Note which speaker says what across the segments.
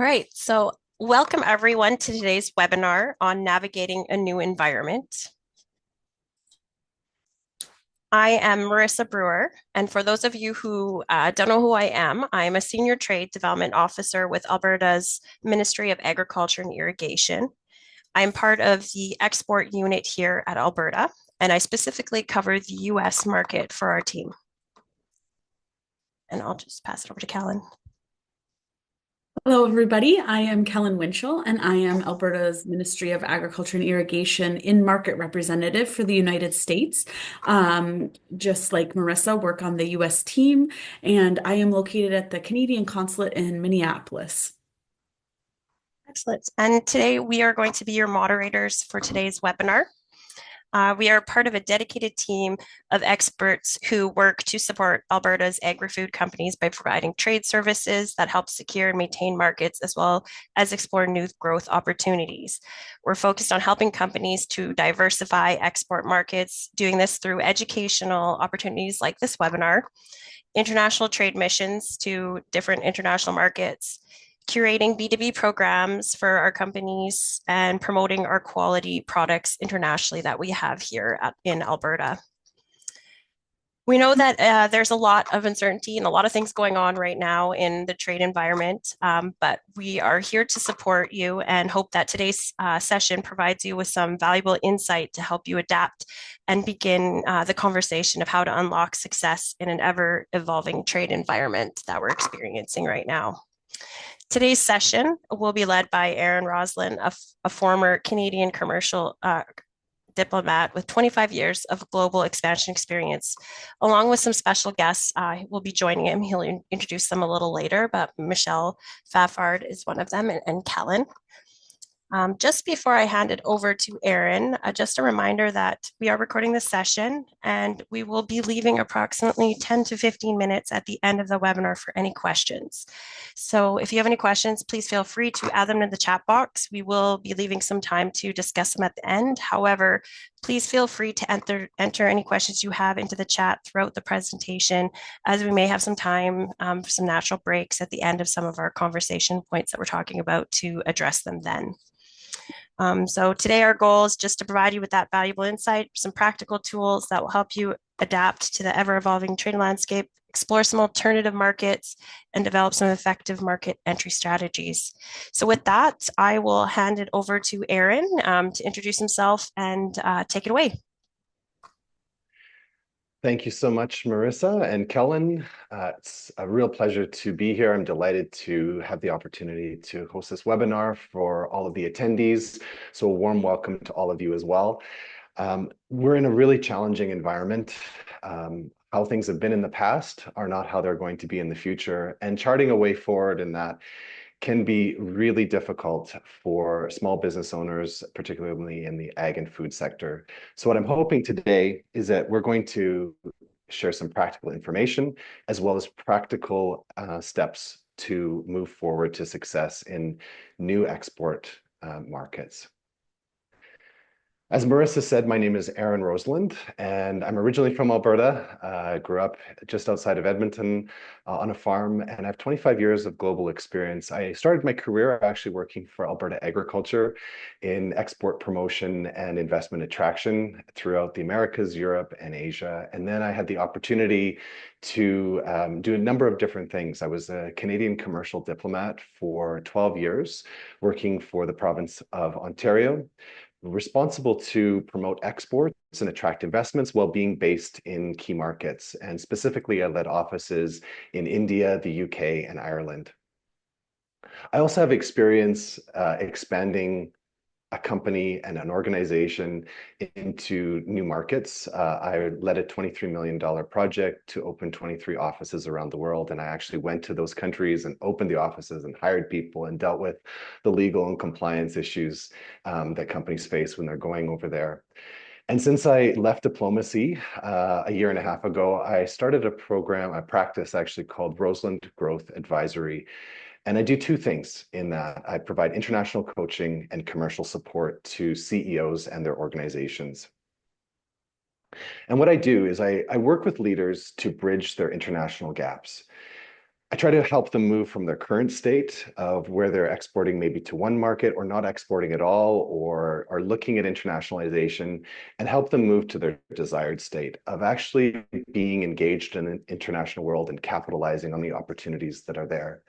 Speaker 1: All right, so welcome everyone to today's webinar on navigating a new environment. I am Marissa Brewer, and for those of you who don't know who I am a Senior Trade Development Officer with Alberta's Ministry of Agriculture and Irrigation. I'm part of the export unit here at Alberta, and I specifically cover the US market for our team. And I'll just pass it over to Kellen.
Speaker 2: Hello, everybody. I am Kellen Winchell, and I am Alberta's Ministry of Agriculture and Irrigation in-market representative for the United States. Just like Marissa, work on the U.S. team, and I am located at the Canadian Consulate in Minneapolis.
Speaker 1: Excellent. And today we are going to be your moderators for today's webinar. We are part of a dedicated team of experts who work to support Alberta's agri-food companies by providing trade services that help secure and maintain markets, as well as explore new growth opportunities. We're focused on helping companies to diversify export markets, doing this through educational opportunities like this webinar, international trade missions to different international markets, curating B2B programs for our companies, and promoting our quality products internationally that we have here in Alberta. We know that there's a lot of uncertainty and a lot of things going on right now in the trade environment, but we are here to support you and hope that today's session provides you with some valuable insight to help you adapt and begin the conversation of how to unlock success in an ever-evolving trade environment that we're experiencing right now. Today's session will be led by Aaron Rosland, a former Canadian commercial diplomat with 25 years of global expansion experience, along with some special guests will be joining him. He'll introduce them a little later, but Michelle Faffard is one of them, and Kellen. Just before I hand it over to Aaron, just a reminder that we are recording this session and we will be leaving approximately 10 to 15 minutes at the end of the webinar for any questions. So if you have any questions, please feel free to add them in the chat box. We will be leaving some time to discuss them at the end. However, please feel free to enter any questions you have into the chat throughout the presentation, as we may have some time for some natural breaks at the end of some of our conversation points that we're talking about to address them then. So today our goal is just to provide you with that valuable insight, some practical tools that will help you adapt to the ever-evolving trade landscape, explore some alternative markets, and develop some effective market entry strategies. So with that, I will hand it over to Aaron to introduce himself and take it away.
Speaker 3: Thank you so much, Marissa and Kellen. It's a real pleasure to be here. I'm delighted to have the opportunity to host this webinar for all of the attendees. So a warm welcome to all of you as well. We're in a really challenging environment. How things have been in the past are not how they're going to be in the future, and charting a way forward in that can be really difficult for small business owners, particularly in the ag and food sector. So what I'm hoping today is that we're going to share some practical information as well as practical steps to move forward to success in new export markets. As Marissa said, my name is Aaron Rosland, and I'm originally from Alberta. I grew up just outside of Edmonton on a farm, and I have 25 years of global experience. I started my career actually working for Alberta Agriculture in export promotion and investment attraction throughout the Americas, Europe, and Asia. And then I had the opportunity to do a number of different things. I was a Canadian commercial diplomat for 12 years, working for the province of Ontario, responsible to promote exports and attract investments while being based in key markets. And specifically, I led offices in India, the UK, and Ireland. I also have experience expanding a company and an organization into new markets. I led a $23 million project to open 23 offices around the world. And I actually went to those countries and opened the offices and hired people and dealt with the legal and compliance issues that companies face when they're going over there. And since I left diplomacy a year and a half ago, I started a program, a practice actually called Rosland Growth Advisory. And I do two things in that. I provide international coaching and commercial support to CEOs and their organizations. And what I do is I work with leaders to bridge their international gaps. I try to help them move from their current state of where they're exporting maybe to one market or not exporting at all, or are looking at internationalization, and help them move to their desired state of actually being engaged in an international world and capitalizing on the opportunities that are there.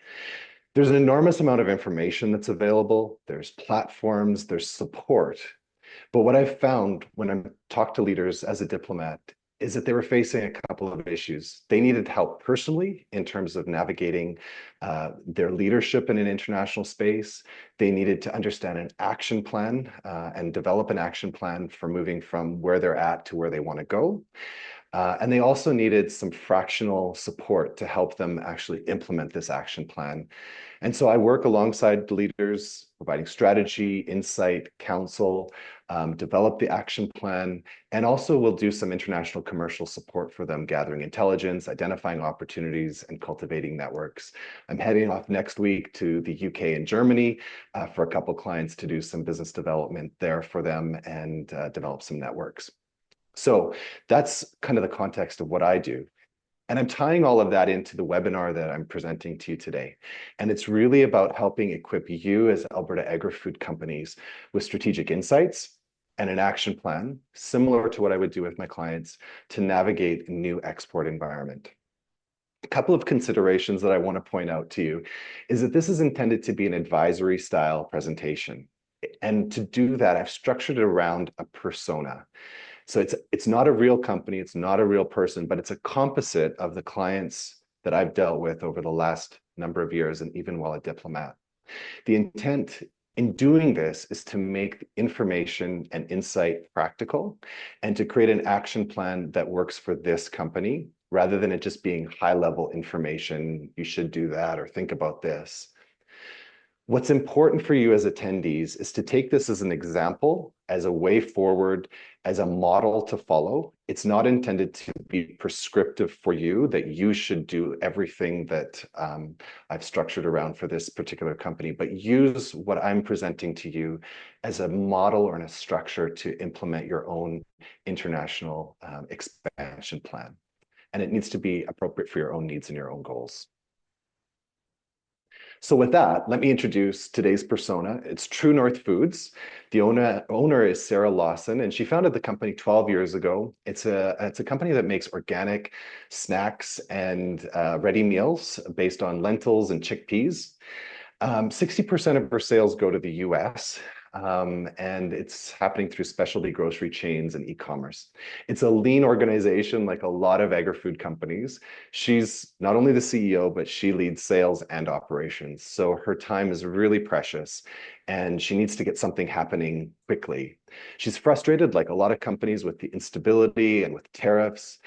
Speaker 3: There's an enormous amount of information that's available. There's platforms, there's support. But what I've found when I talk to leaders as a diplomat is that they were facing a couple of issues. They needed help personally in terms of navigating their leadership in an international space. They needed to understand an action plan and develop an action plan for moving from where they're at to where they want to go. And they also needed some fractional support to help them actually implement this action plan. And so I work alongside the leaders, providing strategy, insight, counsel, develop the action plan, and also we'll do some international commercial support for them, gathering intelligence, identifying opportunities, and cultivating networks. I'm heading off next week to the UK and Germany for a couple clients to do some business development there for them and develop some networks. So that's kind of the context of what I do. And I'm tying all of that into the webinar that I'm presenting to you today. And it's really about helping equip you as Alberta agri-food companies with strategic insights and an action plan, similar to what I would do with my clients, to navigate a new export environment. A couple of considerations that I want to point out to you is that this is intended to be an advisory style presentation. And to do that, I've structured it around a persona. So it's not a real company, it's not a real person, but it's a composite of the clients that I've dealt with over the last number of years and even while a diplomat. The intent in doing this is to make information and insight practical and to create an action plan that works for this company rather than it just being high-level information, you should do that or think about this. What's important for you as attendees is to take this as an example, as a way forward, as a model to follow. It's not intended to be prescriptive for you that you should do everything that I've structured around for this particular company, but use what I'm presenting to you as a model or a structure to implement your own international expansion plan. And it needs to be appropriate for your own needs and your own goals. So with that, let me introduce today's persona. It's True North Foods. The owner is Sarah Lawson, and she founded the company 12 years ago. It's a company that makes organic snacks and ready meals based on lentils and chickpeas. 60% of her sales go to the US, and it's happening through specialty grocery chains and e-commerce. It's a lean organization like a lot of agri-food companies. She's not only the CEO, but she leads sales and operations. So her time is really precious and she needs to get something happening quickly. She's frustrated like a lot of companies with the instability and with tariffs.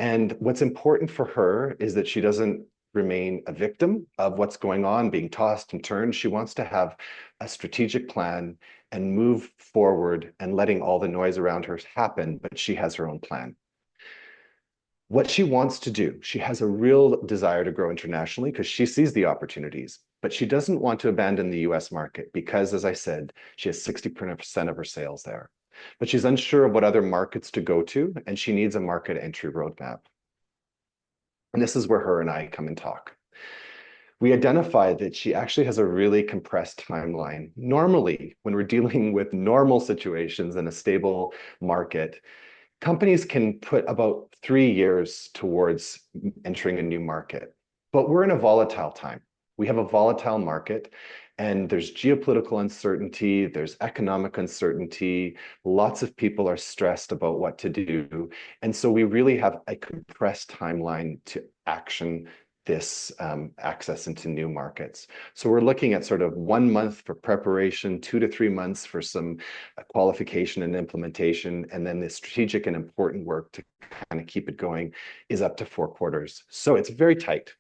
Speaker 3: And what's important for her is that she doesn't remain a victim of what's going on, being tossed and turned. She wants to have a strategic plan and move forward and letting all the noise around her happen, but she has her own plan. What she wants to do, she has a real desire to grow internationally because she sees the opportunities, but she doesn't want to abandon the US market because, as I said, she has 60% of her sales there. But she's unsure of what other markets to go to, and she needs a market entry roadmap. And this is where her and I come and talk. We identified that she actually has a really compressed timeline. Normally, when we're dealing with normal situations in a stable market, companies can put about 3 years towards entering a new market. But we're in a volatile time. We have a volatile market, and there's geopolitical uncertainty, there's economic uncertainty, lots of people are stressed about what to do. And so we really have a compressed timeline to action this access into new markets. So we're looking at sort of 1 month for preparation, 2 to 3 months for some qualification and implementation, and then the strategic and important work to kind of keep it going is up to 4 quarters. So it's very tight.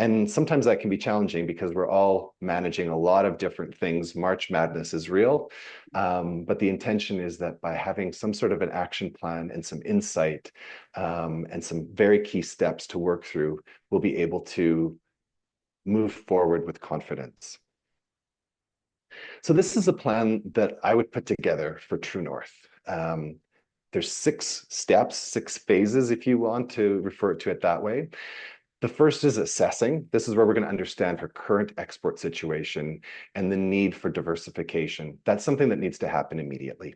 Speaker 3: And sometimes that can be challenging because we're all managing a lot of different things. March Madness is real, but the intention is that by having some sort of an action plan and some insight and some very key steps to work through, we'll be able to move forward with confidence. So this is a plan that I would put together for True North. There's 6 steps, 6 phases, if you want to refer to it that way. The first is assessing. This is where we're going to understand her current export situation and the need for diversification. That's something that needs to happen immediately.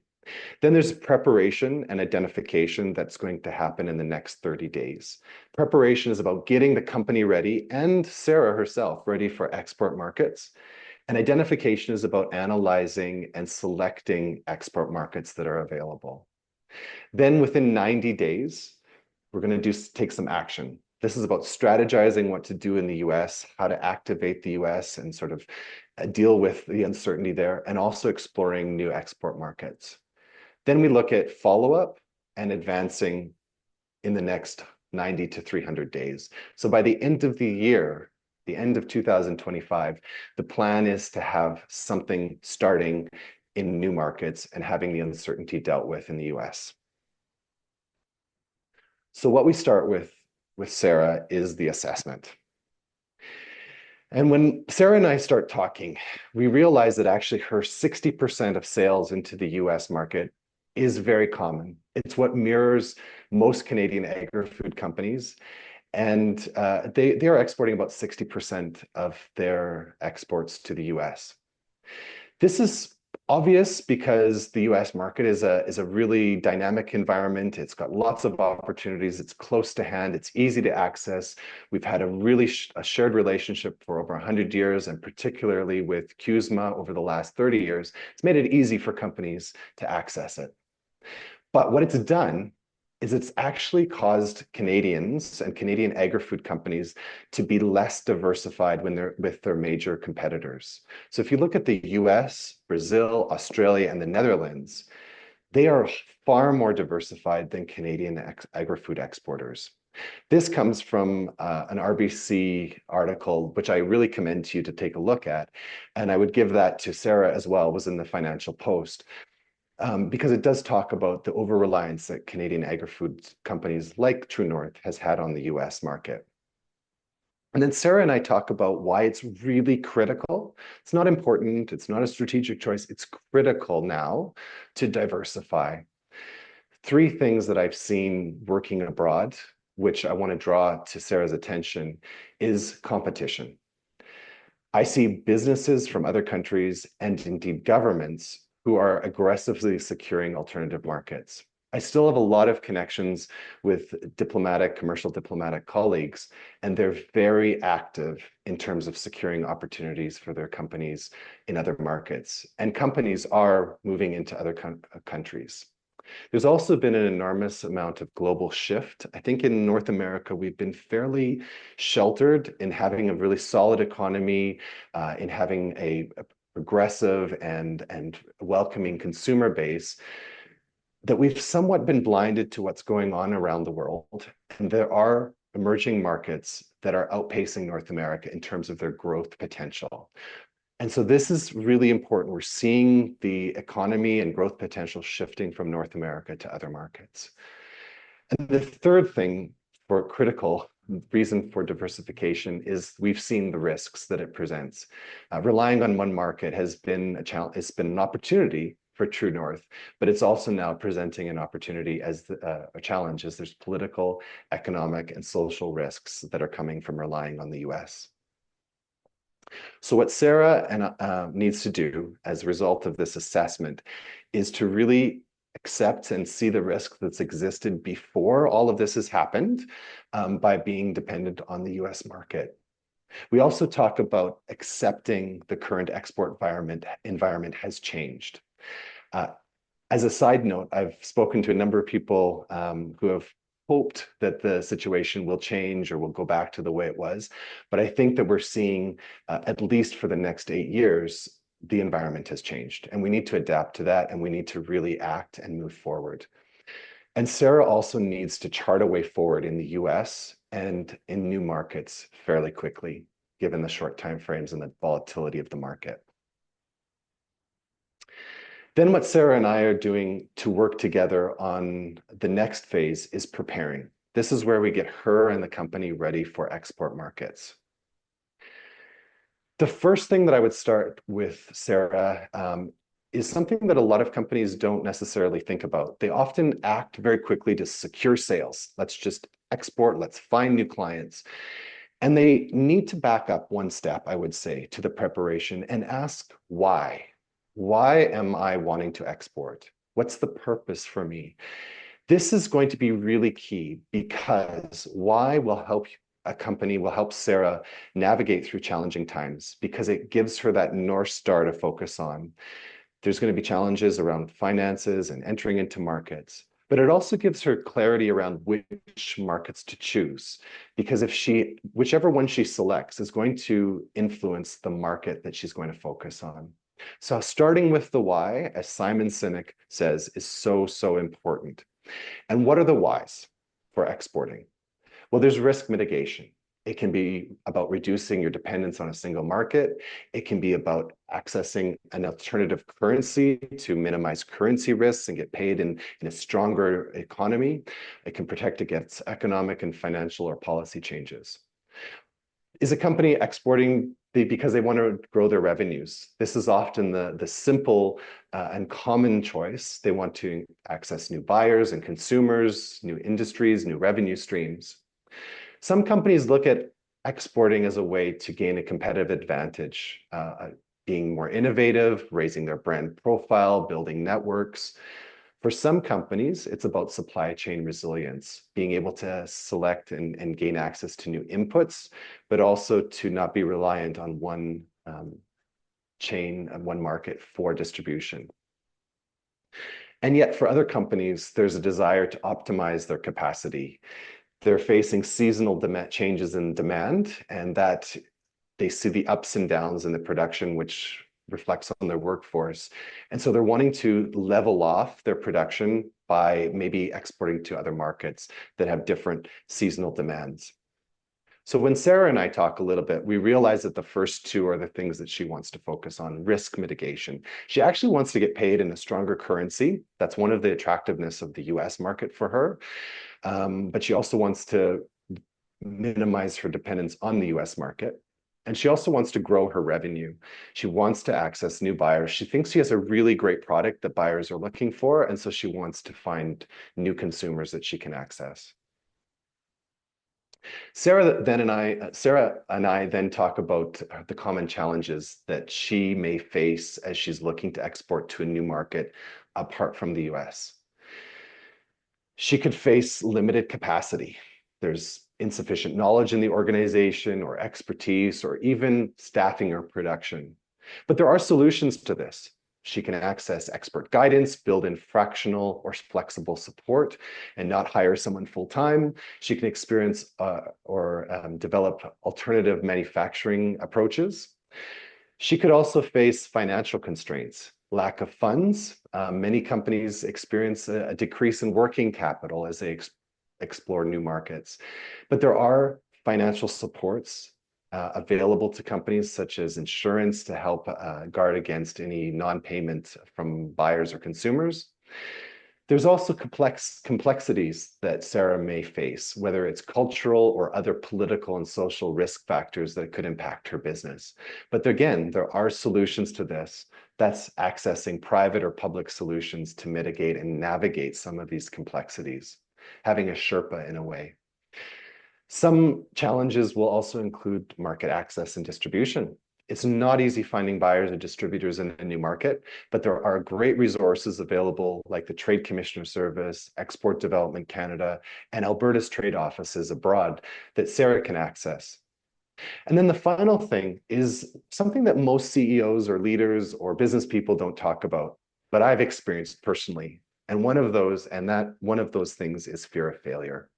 Speaker 3: Then there's preparation and identification that's going to happen in the next 30 days. Preparation is about getting the company ready and Sarah herself ready for export markets. And identification is about analyzing and selecting export markets that are available. Then within 90 days, we're going to take some action. This is about strategizing what to do in the US, how to activate the US and sort of deal with the uncertainty there, and also exploring new export markets. Then we look at follow-up and advancing in the next 90 to 300 days. So by the end of the year, the end of 2025, the plan is to have something starting in new markets and having the uncertainty dealt with in the US. So what we start with Sarah is the assessment. And when Sarah and I start talking, we realize that actually her 60% of sales into the US market is very common. It's what mirrors most Canadian agri-food companies. And they are exporting about 60% of their exports to the US. This is obvious because the US market is a really dynamic environment. It's got lots of opportunities. It's close to hand. It's easy to access. We've had a really shared relationship for over 100 years, and particularly with CUSMA over the last 30 years, it's made it easy for companies to access it. But what it's done is it's actually caused Canadians and Canadian agri-food companies to be less diversified when they're with their major competitors. So if you look at the US, Brazil, Australia, and the Netherlands, they are far more diversified than Canadian agri-food exporters. This comes from an RBC article, which I really commend to you to take a look at. And I would give that to Sarah as well, was in the Financial Post. Because it does talk about the over-reliance that Canadian agri-food companies like True North has had on the US market. And then Sarah and I talk about why it's really critical. It's not important, it's not a strategic choice, it's critical now to diversify. Three things that I've seen working abroad, which I want to draw to Sarah's attention, is competition. I see businesses from other countries and indeed governments who are aggressively securing alternative markets. I still have a lot of connections with commercial diplomatic colleagues, and they're very active in terms of securing opportunities for their companies in other markets. And companies are moving into other countries. There's also been an enormous amount of global shift. I think in North America, we've been fairly sheltered in having a really solid economy, in having a progressive and welcoming consumer base, that we've somewhat been blinded to what's going on around the world. And there are emerging markets that are outpacing North America in terms of their growth potential. And so this is really important. We're seeing the economy and growth potential shifting from North America to other markets. And the third thing for critical reason for diversification is we've seen the risks that it presents. Relying on one market has been a challenge. It's been an opportunity for True North, but it's also now presenting an opportunity as a challenge, as there's political, economic, and social risks that are coming from relying on the US. So what Sarah needs to do as a result of this assessment is to really accept and see the risk that's existed before all of this has happened, by being dependent on the US market. We also talk about accepting the current export environment has changed. As a side note, I've spoken to a number of people who have hoped that the situation will change or will go back to the way it was. But I think that we're seeing, at least for the next 8 years, the environment has changed. And we need to adapt to that, and we need to really act and move forward. And Sarah also needs to chart a way forward in the US and in new markets fairly quickly, given the short timeframes and the volatility of the market. Then what Sarah and I are doing to work together on the next phase is preparing. This is where we get her and the company ready for export markets. The first thing that I would start with, Sarah, is something that a lot of companies don't necessarily think about. They often act very quickly to secure sales. Let's just export, let's find new clients. And they need to back up one step, I would say, to the preparation and ask why. Why am I wanting to export? What's the purpose for me? This is going to be really key because why will help a company, will help Sarah navigate through challenging times because it gives her that North Star to focus on. There's going to be challenges around finances and entering into markets, but it also gives her clarity around which markets to choose, because whichever one she selects is going to influence the market that she's going to focus on. So starting with the why, as Simon Sinek says, is so, so important. And what are the whys for exporting? Well, there's risk mitigation. It can be about reducing your dependence on a single market. It can be about accessing an alternative currency to minimize currency risks and get paid in a stronger economy. It can protect against economic and financial or policy changes. Is a company exporting because they want to grow their revenues? This is often the simple and common choice. They want to access new buyers and consumers, new industries, new revenue streams. Some companies look at exporting as a way to gain a competitive advantage, being more innovative, raising their brand profile, building networks. For some companies, it's about supply chain resilience, being able to select and gain access to new inputs, but also to not be reliant on one chain and one market for distribution. And yet for other companies, there's a desire to optimize their capacity. They're facing seasonal changes in demand, and that they see the ups and downs in the production, which reflects on their workforce. And so they're wanting to level off their production by maybe exporting to other markets that have different seasonal demands. So when Sarah and I talk a little bit, we realize that the first two are the things that she wants to focus on: risk mitigation. She actually wants to get paid in a stronger currency. That's one of the attractiveness of the US market for her. But she also wants to minimize her dependence on the US market. And she also wants to grow her revenue. She wants to access new buyers. She thinks she has a really great product that buyers are looking for. And so she wants to find new consumers that she can access. Sarah and I then talk about the common challenges that she may face as she's looking to export to a new market apart from the US. She could face limited capacity. There's insufficient knowledge in the organization or expertise or even staffing or production. But there are solutions to this. She can access expert guidance, build in fractional or flexible support, and not hire someone full-time. She can experience or develop alternative manufacturing approaches. She could also face financial constraints, lack of funds. Many companies experience a decrease in working capital as they explore new markets. But there are financial supports available to companies, such as insurance, to help guard against any non-payment from buyers or consumers. There's also complexities that Sarah may face, whether it's cultural or other political and social risk factors that could impact her business. But again, there are solutions to this. That's accessing private or public solutions to mitigate and navigate some of these complexities, having a Sherpa in a way. Some challenges will also include market access and distribution. It's not easy finding buyers and distributors in a new market, but there are great resources available like the Trade Commissioner Service, Export Development Canada, and Alberta's trade offices abroad that Sarah can access. And then the final thing is something that most CEOs or leaders or business people don't talk about, but I've experienced personally. And one of those things is fear of failure.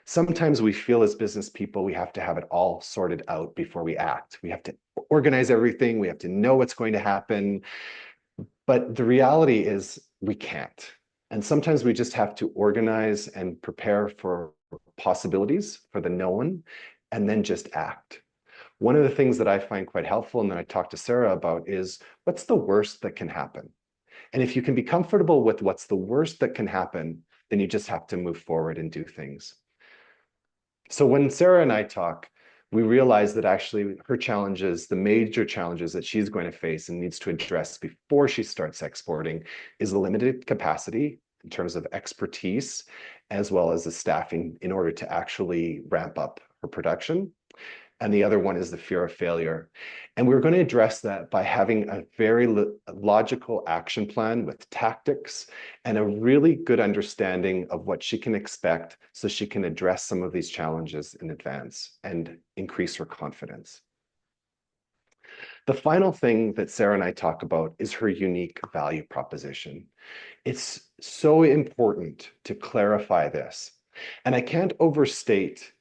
Speaker 3: Sometimes we feel as business people, we have to have it all sorted out before we act. We have to organize everything. We have to know what's going to happen. But the reality is we can't. And sometimes we just have to organize and prepare for possibilities, for the known, and then just act. One of the things that I find quite helpful and that I talk to Sarah about is what's the worst that can happen? And if you can be comfortable with what's the worst that can happen, then you just have to move forward and do things. So when Sarah and I talk, we realize that actually her challenges, the major challenges that she's going to face and needs to address before she starts exporting, is the limited capacity in terms of expertise, as well as the staffing in order to actually ramp up her production. and the other one is the fear of failure. And we're going to address that by having a very logical action plan with tactics and a really good understanding of what she can expect so she can address some of these challenges in advance and increase her confidence. The final thing that Sarah and I talk about is her unique value proposition. It's so important to clarify this. And I can't overstate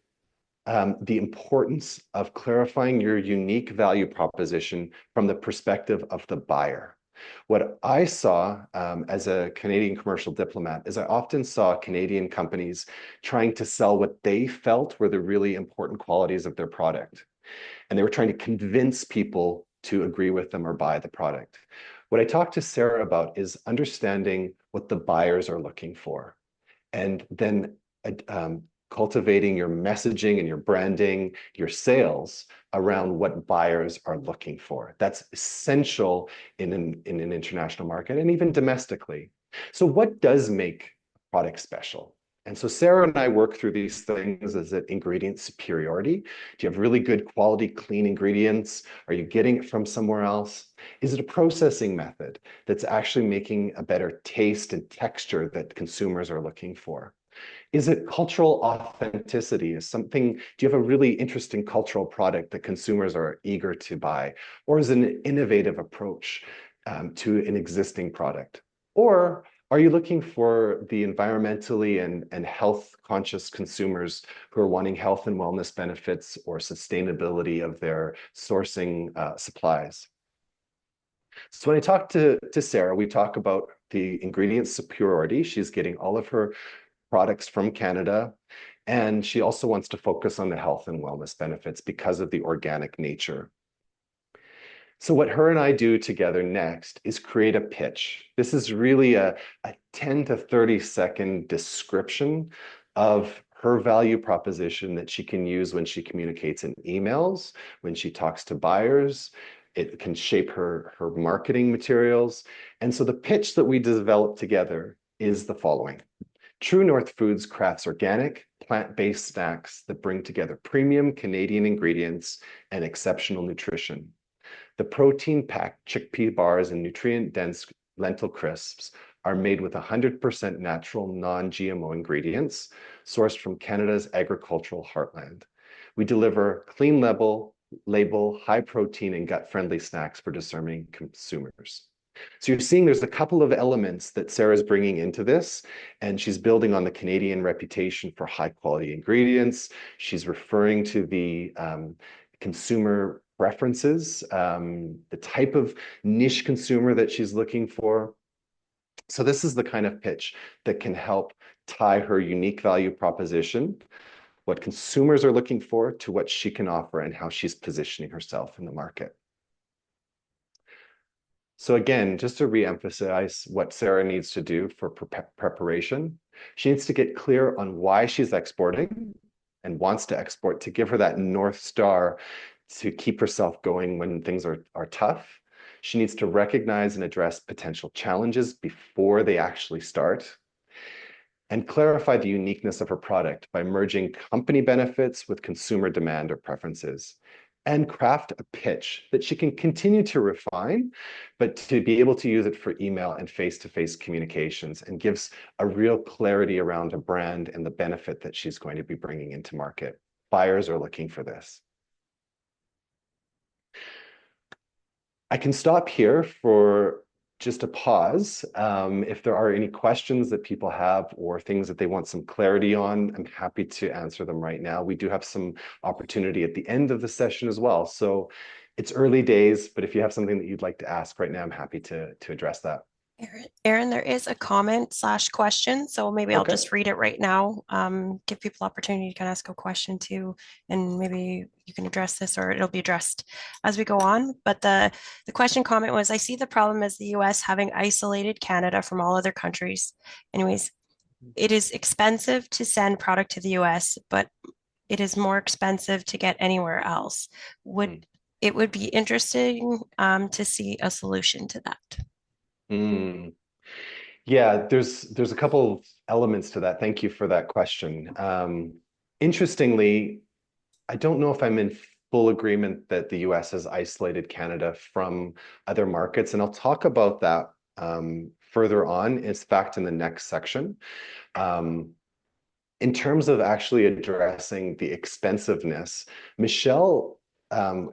Speaker 3: the importance of clarifying your unique value proposition from the perspective of the buyer. What I saw as a Canadian commercial diplomat is I often saw Canadian companies trying to sell what they felt were the really important qualities of their product. And they were trying to convince people to agree with them or buy the product. What I talked to Sarah about is understanding what the buyers are looking for, and then cultivating your messaging and your branding, your sales around what buyers are looking for. That's essential in an international market and even domestically. So what does make a product special? And so Sarah and I work through these things. Is it ingredient superiority? Do you have really good quality, clean ingredients? Are you getting it from somewhere else? Is it a processing method that's actually making a better taste and texture that consumers are looking for? Is it cultural authenticity? Is something, do you have a really interesting cultural product that consumers are eager to buy? Or is it an innovative approach to an existing product? Or are you looking for the environmentally and health conscious consumers who are wanting health and wellness benefits or sustainability of their sourcing supplies? So when I talk to Sarah, we talk about the ingredient superiority. She's getting all of her products from Canada, and she also wants to focus on the health and wellness benefits because of the organic nature. So what her and I do together next is create a pitch. This is really a 10 to 30-second description of her value proposition that she can use when she communicates in emails, when she talks to buyers. It can shape her marketing materials. And so the pitch that we develop together is the following. True North Foods crafts organic, plant-based snacks that bring together premium Canadian ingredients and exceptional nutrition. The protein-packed chickpea bars and nutrient-dense lentil crisps are made with 100% natural, non-GMO ingredients sourced from Canada's agricultural heartland. We deliver clean label, high-protein and gut-friendly snacks for discerning consumers. So you're seeing there's a couple of elements that Sarah's bringing into this, and she's building on the Canadian reputation for high-quality ingredients. She's referring to the consumer preferences, the type of niche consumer that she's looking for. So this is the kind of pitch that can help tie her unique value proposition, what consumers are looking for, to what she can offer and how she's positioning herself in the market. So again, just to re-emphasize what Sarah needs to do for preparation, she needs to get clear on why she's exporting and wants to export, to give her that North Star to keep herself going when things are tough. She needs to recognize and address potential challenges before they actually start, and clarify the uniqueness of her product by merging company benefits with consumer demand or preferences, and craft a pitch that she can continue to refine, but to be able to use it for email and face-to-face communications, and gives a real clarity around a brand and the benefit that she's going to be bringing into market. Buyers are looking for this. I can stop here for just a pause. If there are any questions that people have or things that they want some clarity on, I'm happy to answer them right now. We do have some opportunity at the end of the session as well. So it's early days, but if you have something that you'd like to ask right now, I'm happy to address that.
Speaker 1: Aaron, there is a comment/question, so maybe I'll just read it right now. Give people opportunity to kind of ask a question too, and maybe you can address this or it'll be addressed as we go on. But the question comment was, I see the problem as the US having isolated Canada from all other countries. Anyways, it is expensive to send product to the US, but it is more expensive to get anywhere else. It would be interesting to see a solution to that.
Speaker 3: Yeah, there's a couple of elements to that. Thank you for that question. Interestingly, I don't know if I'm in full agreement that the US has isolated Canada from other markets. And I'll talk about that further on, in fact, in the next section. In terms of actually addressing the expensiveness, Michelle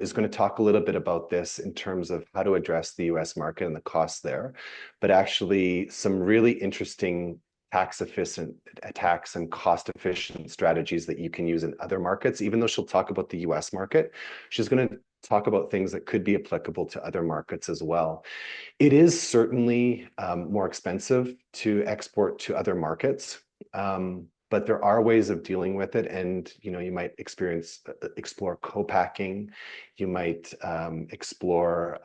Speaker 3: is going to talk a little bit about this in terms of how to address the US market and the costs there, but actually some really interesting tax and cost efficient strategies that you can use in other markets. Even though she'll talk about the US market, she's going to talk about things that could be applicable to other markets as well. It is certainly more expensive to export to other markets. But there are ways of dealing with it, and you might explore co-packing. You might explore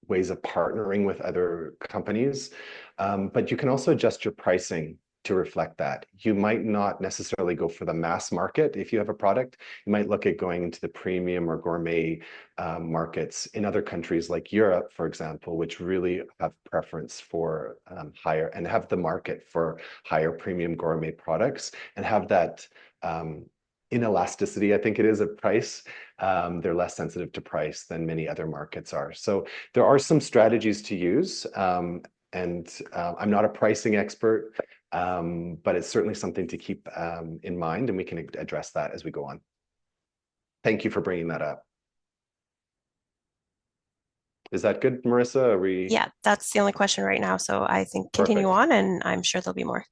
Speaker 3: ways of partnering with other companies, but you can also adjust your pricing to reflect that. You might not necessarily go for the mass market if you have a product. You might look at going into the premium or gourmet markets in other countries like Europe, for example, which really have preference for higher and have the market for higher premium gourmet products and have that inelasticity, I think it is, of price. They're less sensitive to price than many other markets are. So there are some strategies to use. And I'm not a pricing expert, but it's certainly something to keep in mind, and we can address that as we go on. Thank you for bringing that up. Is that good, Marissa? Are we...
Speaker 1: Yeah, that's the only question right now. So I think continue
Speaker 3: Perfect.
Speaker 1: on, and I'm sure there'll be more.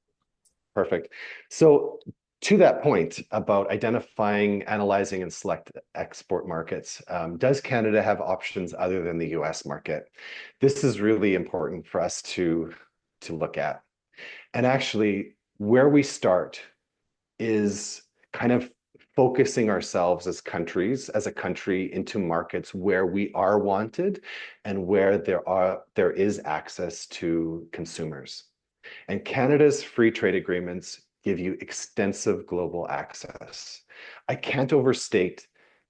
Speaker 3: Perfect. So to that point about identifying, analyzing, and select export markets, does Canada have options other than the US market? This is really important for us to look at. And actually, where we start is kind of focusing ourselves as a country into markets where we are wanted and where there is access to consumers. And Canada's free trade agreements give you extensive global access. I can't overstate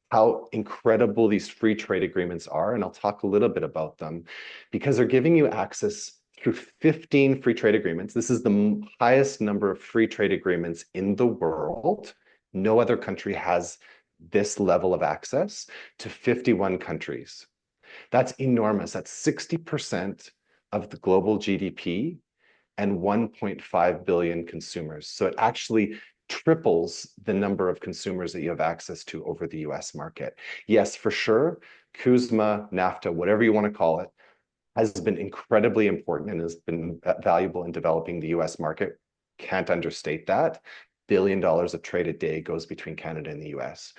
Speaker 3: how incredible these free trade agreements are, and I'll talk a little bit about them, because they're giving you access through 15 free trade agreements. This is the highest number of free trade agreements in the world. No other country has this level of access to 51 countries. That's enormous. That's 60% of the global GDP and 1.5 billion consumers. So it actually triples the number of consumers that you have access to over the US market. Yes, for sure, CUSMA, NAFTA, whatever you want to call it, has been incredibly important and has been valuable in developing the US market. Can't understate that. $1 billion of trade a day goes between Canada and the US.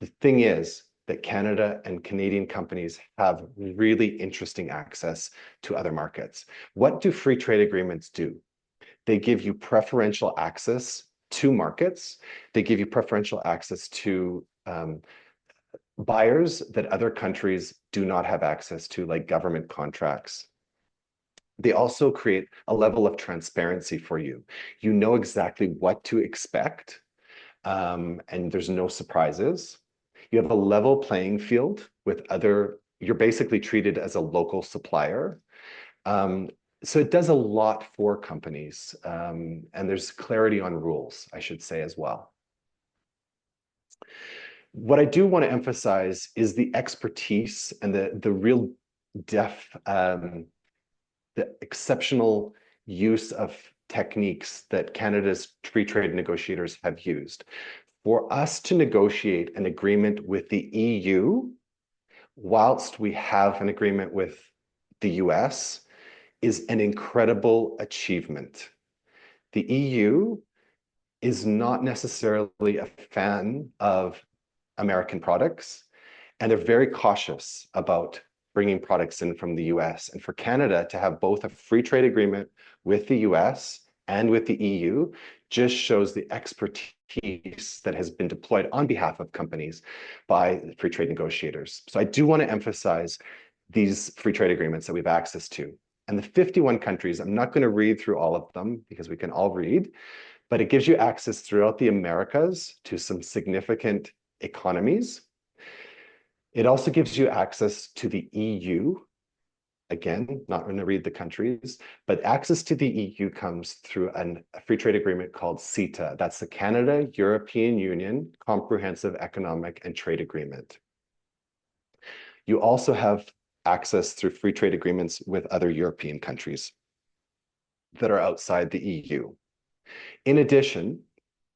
Speaker 3: The thing is that Canada and Canadian companies have really interesting access to other markets. What do free trade agreements do? They give you preferential access to markets. They give you preferential access to buyers that other countries do not have access to, like government contracts. They also create a level of transparency for you. You know exactly what to expect, and there's no surprises. You have a level playing field with you're basically treated as a local supplier. So it does a lot for companies, and there's clarity on rules, I should say, as well. What I do want to emphasize is the expertise and the real the exceptional use of techniques that Canada's free trade negotiators have used. For us to negotiate an agreement with the EU, whilst we have an agreement with the US, is an incredible achievement. The EU is not necessarily a fan of American products, and they're very cautious about bringing products in from the US. And for Canada to have both a free trade agreement with the US and with the EU just shows the expertise that has been deployed on behalf of companies by free trade negotiators. So I do want to emphasize these free trade agreements that we have access to. And the 51 countries, I'm not going to read through all of them because we can all read, but it gives you access throughout the Americas to some significant economies. It also gives you access to the EU, Again, not going to read the countries, but access to the EU comes through a free trade agreement called CETA. That's the Canada-European Union Comprehensive Economic and Trade Agreement. You also have access through free trade agreements with other European countries that are outside the EU. In addition,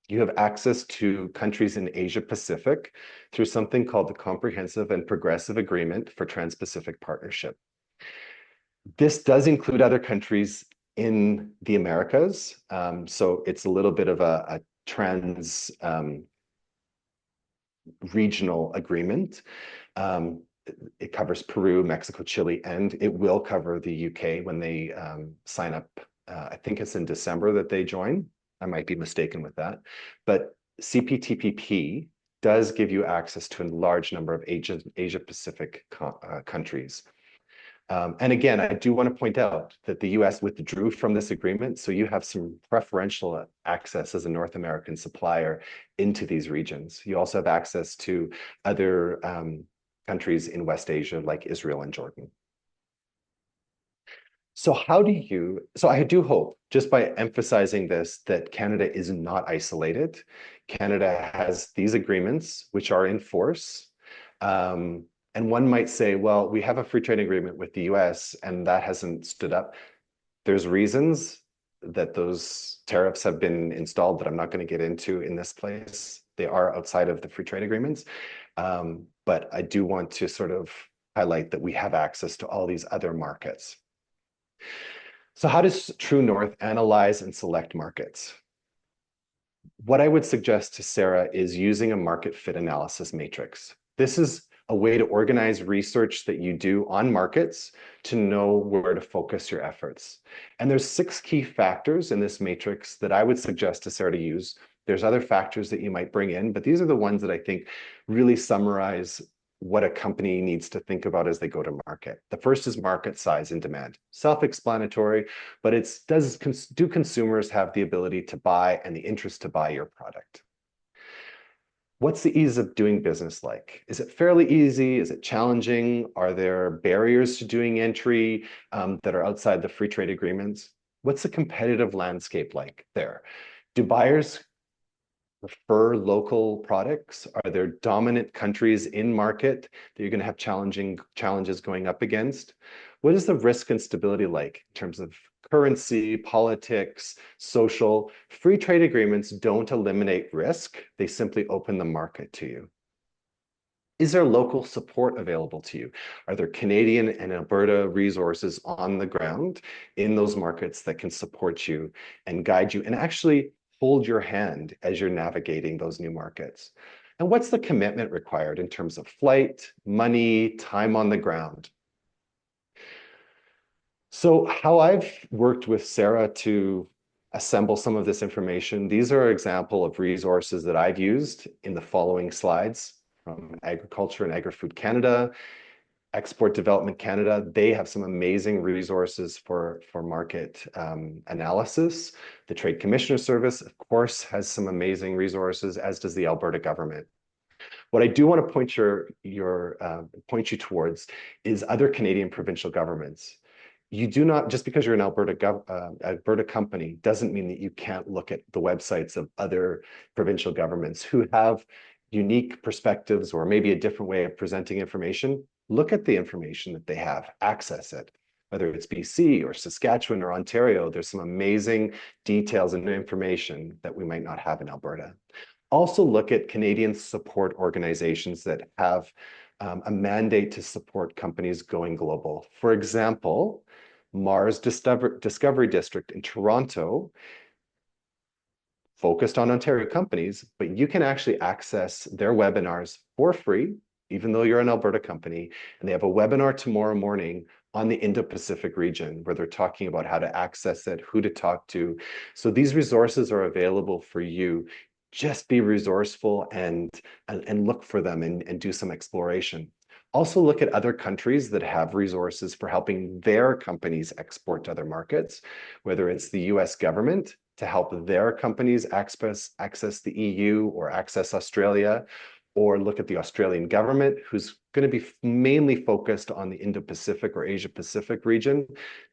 Speaker 3: you have access to countries in Asia Pacific through something called the Comprehensive and Progressive Agreement for Trans-Pacific Partnership. This does include other countries in the Americas. So it's a little bit of a trans regional agreement. It covers Peru, Mexico, Chile, and it will cover the UK when they sign up. I think it's in December that they join. I might be mistaken with that. But CPTPP does give you access to a large number of Asia Pacific countries. And again, I do want to point out that the US withdrew from this agreement, so you have some preferential access as a North American supplier into these regions. You also have access to other countries in West Asia like Israel and Jordan. So I do hope, just by emphasizing this, that Canada is not isolated. Canada has these agreements which are in force. And one might say, well, we have a free trade agreement with the US and that hasn't stood up. There's reasons that those tariffs have been installed that I'm not going to get into in this place. They are outside of the free trade agreements. But I do want to sort of highlight that we have access to all these other markets. So how does True North analyze and select markets? What I would suggest to Sarah is using a market fit analysis matrix. This is a way to organize research that you do on markets to know where to focus your efforts. And there's 6 key factors in this matrix that I would suggest to Sarah to use. There's other factors that you might bring in, but these are the ones that I think really summarize what a company needs to think about as they go to market. The first is market size and demand. Self-explanatory, but do consumers have the ability to buy and the interest to buy your product? What's the ease of doing business like? Is it fairly easy? Is it challenging? Are there barriers to doing entry that are outside the free trade agreements? What's the competitive landscape like there? Do buyers prefer local products? Are there dominant countries in market that you're going to have challenges going up against? What is the risk and stability like in terms of currency, politics, social? Free trade agreements don't eliminate risk. They simply open the market to you. Is there local support available to you? Are there Canadian and Alberta resources on the ground in those markets that can support you and guide you and actually hold your hand as you're navigating those new markets? And what's the commitment required in terms of flight, money, time on the ground? So how I've worked with Sarah to assemble some of this information, these are an example of resources that I've used in the following slides from Agriculture and Agri-Food Canada, Export Development Canada. They have some amazing resources for market analysis. The Trade Commissioner Service, of course, has some amazing resources, as does the Alberta government. What I do want to point you towards is other Canadian provincial governments. You do not, just because you're an Alberta company, doesn't mean that you can't look at the websites of other provincial governments who have unique perspectives or maybe a different way of presenting information. Look at the information that they have, access it. Whether it's BC or Saskatchewan or Ontario, there's some amazing details and information that we might not have in Alberta. Also look at Canadian support organizations that have a mandate to support companies going global. For example, Mars Discovery District in Toronto focused on Ontario companies, but you can actually access their webinars for free, even though you're an Alberta company. And they have a webinar tomorrow morning on the Indo-Pacific region where they're talking about how to access it, who to talk to. So these resources are available for you. Just be resourceful and look for them and do some exploration. Also look at other countries that have resources for helping their companies export to other markets, whether it's the US government to help their companies access the EU or access Australia, or look at the Australian government, who's going to be mainly focused on the Indo-Pacific or Asia-Pacific region.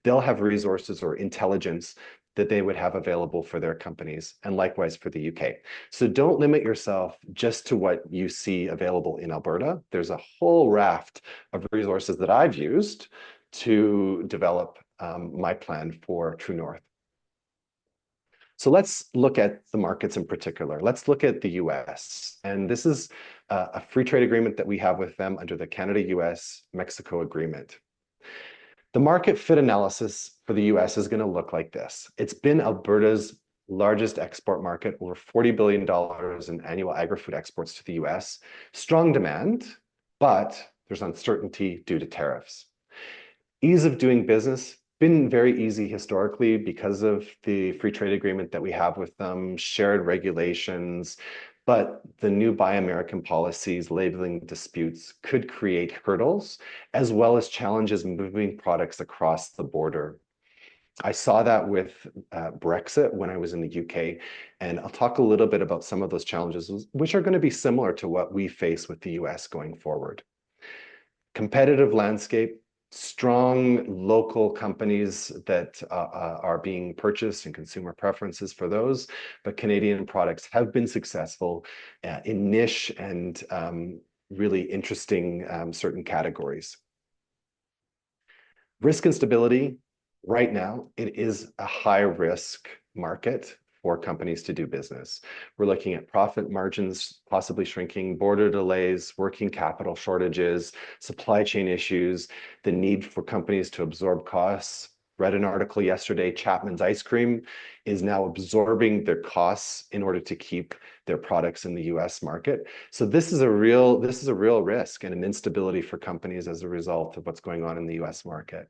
Speaker 3: They'll have resources or intelligence that they would have available for their companies, and likewise for the UK. So don't limit yourself just to what you see available in Alberta. There's a whole raft of resources that I've used to develop my plan for True North. So let's look at the markets in particular. Let's look at the US. And this is a free trade agreement that we have with them under the Canada-US-Mexico agreement. The market fit analysis for the US is going to look like this. It's been Alberta's largest export market, over $40 billion in annual agri-food exports to the US. Strong demand, but there's uncertainty due to tariffs. Ease of doing business, been very easy historically because of the free trade agreement that we have with them, shared regulations, but the new Buy American policies, labeling disputes could create hurdles, as well as challenges moving products across the border. I saw that with Brexit when I was in the UK, and I'll talk a little bit about some of those challenges, which are going to be similar to what we face with the US going forward. Competitive landscape, strong local companies that are being purchased and consumer preferences for those, but Canadian products have been successful in niche and really interesting certain categories. Risk and stability, right now, it is a high risk market for companies to do business. We're looking at profit margins possibly shrinking, border delays, working capital shortages, supply chain issues, the need for companies to absorb costs. Read an article yesterday, Chapman's Ice Cream is now absorbing their costs in order to keep their products in the US market. So this is a real risk and an instability for companies as a result of what's going on in the US market.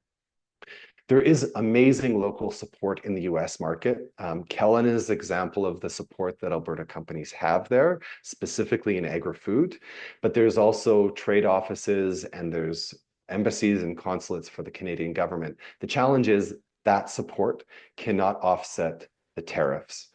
Speaker 3: There is amazing local support in the US market. Kellen is an example of the support that Alberta companies have there, specifically in agri-food, but there's also trade offices and there's embassies and consulates for the Canadian government. The challenge is that support cannot offset the tariffs.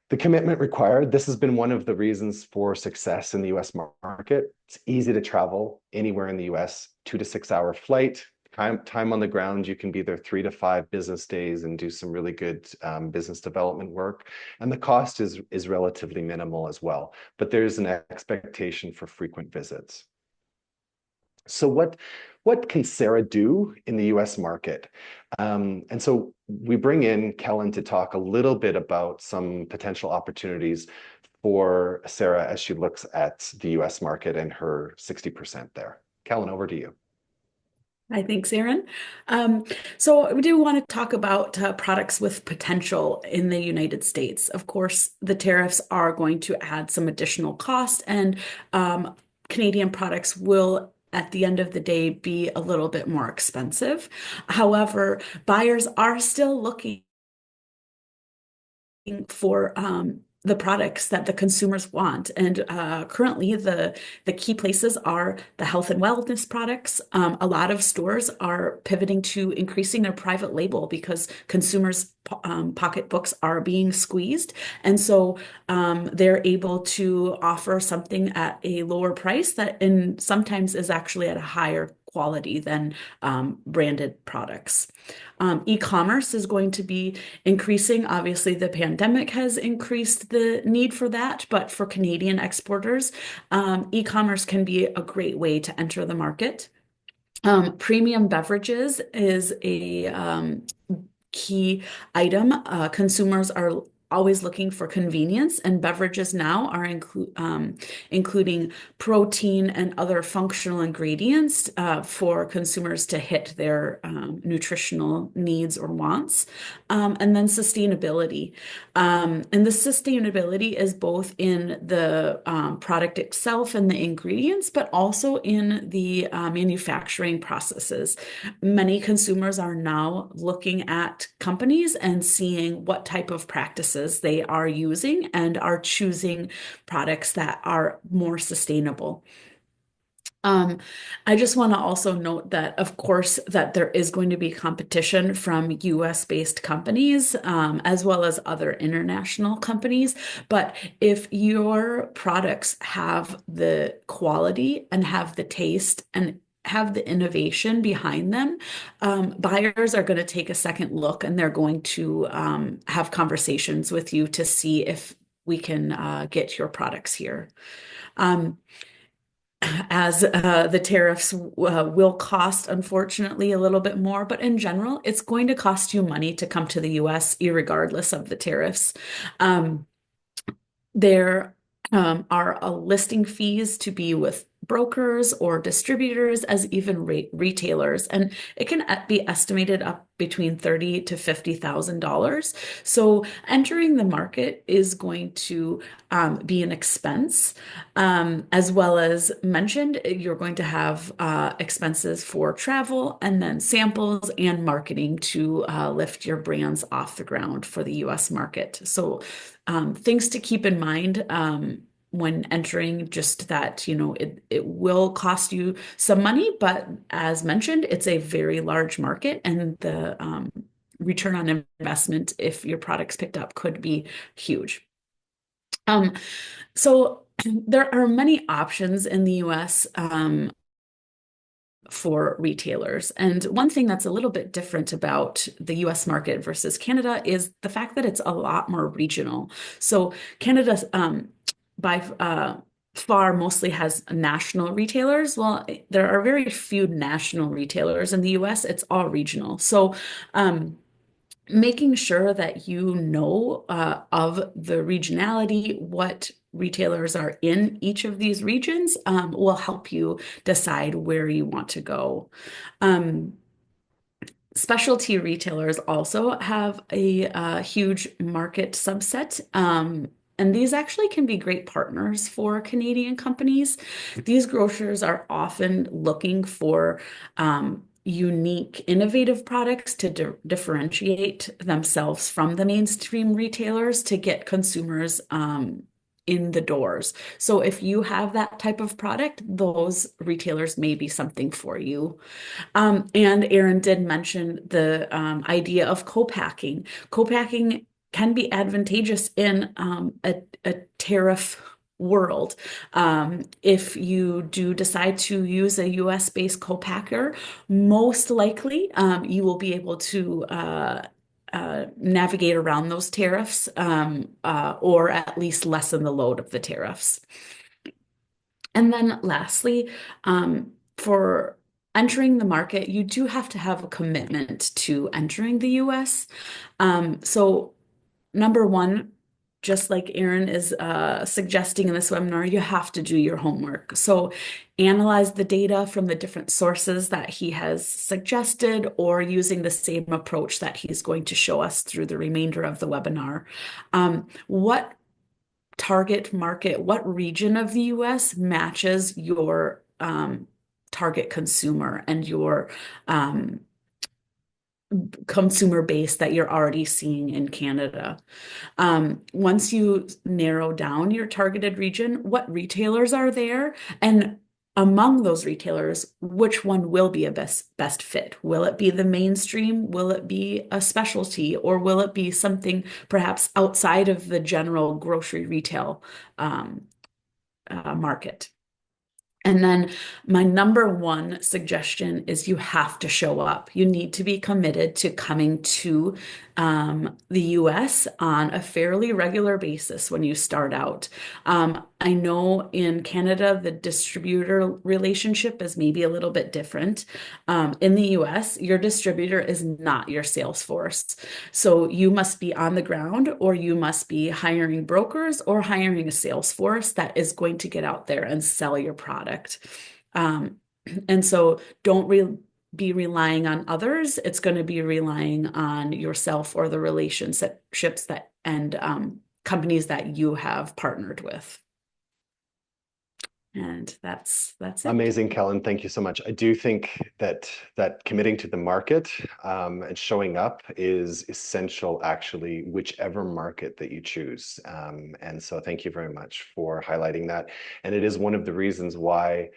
Speaker 3: The commitment required, this has been one of the reasons for success in the US market. It's easy to travel anywhere in the US, 2 to 6 hour flight. Time on the ground, you can be there 3 to 5 business days and do some really good business development work. And the cost is relatively minimal as well, but there's an expectation for frequent visits. So what can Sarah do in the US market? And so we bring in Kellen to talk a little bit about some potential opportunities for Sarah as she looks at the US market and her 60% there. Kellen, over to you.
Speaker 2: Hi, thanks, Aaron. So we do want to talk about products with potential in the United States. Of course, the tariffs are going to add some additional cost, and Canadian products will, at the end of the day, be a little bit more expensive. However, buyers are still looking for the products that the consumers want. And currently, the key places are the health and wellness products. A lot of stores are pivoting to increasing their private label because consumers' pocketbooks are being squeezed. And so they're able to offer something at a lower price that sometimes is actually at a higher quality than branded products. E-commerce is going to be increasing. Obviously, the pandemic has increased the need for that, but for Canadian exporters, e-commerce can be a great way to enter the market. Premium beverages is a key item. Consumers are always looking for convenience, and beverages now are including protein and other functional ingredients for consumers to hit their nutritional needs or wants. And then sustainability. And the sustainability is both in the product itself and the ingredients, but also in the manufacturing processes. Many consumers are now looking at companies and seeing what type of practices they are using and are choosing products that are more sustainable. Um, I just want to also note that, of course, that there is going to be competition from US based companies, as well as other international companies. But if your products have the quality and have the taste and have the innovation behind them, buyers are going to take a second look and they're going to have conversations with you to see if we can get your products here. Um, as the tariffs will cost, unfortunately, a little bit more, but in general, it's going to cost you money to come to the US, irregardless of the tariffs. Um, there are listing fees to be with brokers or distributors as even retailers, and it can be estimated up between $30,000 to $50,000. So entering the market is going to be an expense. As well as mentioned, you're going to have expenses for travel and then samples and marketing to lift your brands off the ground for the US market. So things to keep in mind when entering, just that, it will cost you some money, but as mentioned, it's a very large market and the return on investment, if your product's picked up, could be huge. So there are many options in the US for retailers. And one thing that's a little bit different about the US market versus Canada is the fact that it's a lot more regional. So Canada, by far, mostly has national retailers. Well, there are very few national retailers in the US. It's all regional. So making sure that you know of the regionality, what retailers are in each of these regions, will help you decide where you want to go. Specialty retailers also have a huge market subset. And these actually can be great partners for Canadian companies. These grocers are often looking for unique, innovative products to differentiate themselves from the mainstream retailers to get consumers in the doors. So if you have that type of product, those retailers may be something for you. And Aaron did mention the idea of co-packing. Co-packing can be advantageous in a tariff world. If you do decide to use a US-based co-packer, most likely you will be able to navigate around those tariffs or at least lessen the load of the tariffs. And then lastly, for entering the market, you do have to have a commitment to entering the US. So number one, just like Aaron is suggesting in this webinar, you have to do your homework. So analyze the data from the different sources that he has suggested, or using the same approach that he's going to show us through the remainder of the webinar. What target market, what region of the US matches your target consumer and your consumer base that you're already seeing in Canada. Once you narrow down your targeted region, what retailers are there? And among those retailers, which one will be a best fit? Will it be the mainstream? Will it be a specialty? Or will it be something perhaps outside of the general grocery retail market? And then my number one suggestion is you have to show up. You need to be committed to coming to the US on a fairly regular basis when you start out. I know in Canada, the distributor relationship is maybe a little bit different. In the US, your distributor is not your sales force. So you must be on the ground, or you must be hiring brokers or hiring a sales force that is going to get out there and sell your product. And so don't be relying on others. It's going to be relying on yourself or the relationships that and companies that you have partnered with. And that's it.
Speaker 3: Amazing, Kellen. Thank you so much. I do think that committing to the market and showing up is essential, actually, whichever market that you choose. And so thank you very much for highlighting that. And it is one of the reasons why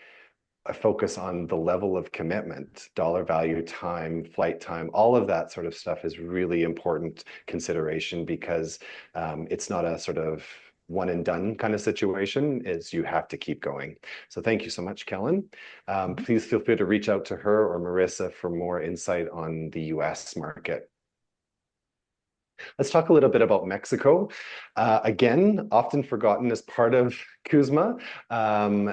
Speaker 3: a focus on the level of commitment, dollar value, time, flight time, all of that sort of stuff is really important consideration because it's not a sort of one and done kind of situation, is you have to keep going. So thank you so much, Kellen. Please feel free to reach out to her or Marissa for more insight on the US market. Let's talk a little bit about Mexico. Again, often forgotten as part of CUSMA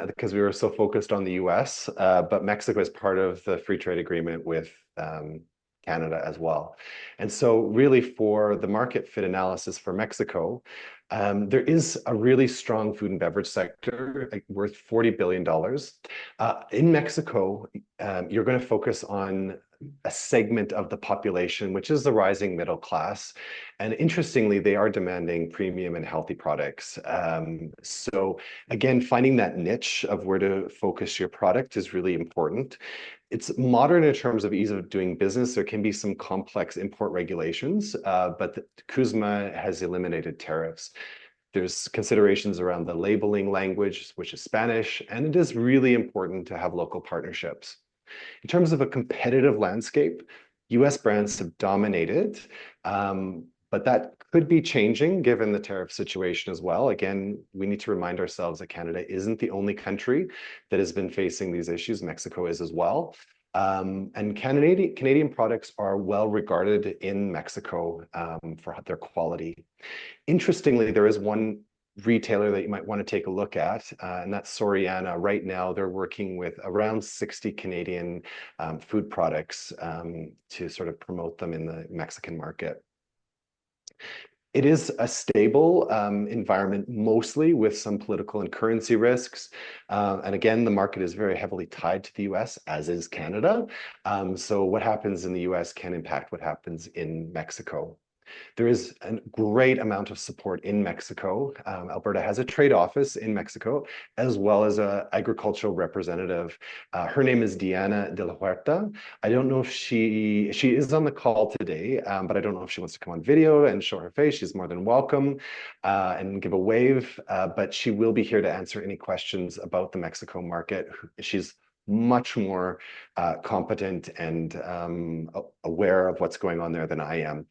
Speaker 3: because we were so focused on the US, but Mexico is part of the free trade agreement with Canada as well. And so really for the market fit analysis for Mexico, there is a really strong food and beverage sector worth $40 billion. In Mexico, you're going to focus on a segment of the population, which is the rising middle class. And interestingly, they are demanding premium and healthy products. So again, finding that niche of where to focus your product is really important. It's modern in terms of ease of doing business. There can be some complex import regulations, but the CUSMA has eliminated tariffs. There's considerations around the labeling language, which is Spanish, and it is really important to have local partnerships. In terms of a competitive landscape, US brands have dominated, but that could be changing given the tariff situation as well. Again, we need to remind ourselves that Canada isn't the only country that has been facing these issues. Mexico is as well. And Canadian products are well regarded in Mexico for their quality. Interestingly, there is one retailer that you might want to take a look at, and that's Soriana. Right now, they're working with around 60 Canadian food products to sort of promote them in the Mexican market. It is a stable environment, mostly with some political and currency risks. And again, the market is very heavily tied to the US, as is Canada. So what happens in the US can impact what happens in Mexico. There is a great amount of support in Mexico. Alberta has a trade office in Mexico, as well as an agricultural representative. Her name is Diana de la Huerta. I don't know if she is on the call today, but I don't know if she wants to come on video and show her face. She's more than welcome and give a wave, but she will be here to answer any questions about the Mexico market. She's much more competent and aware of what's going on there than I am.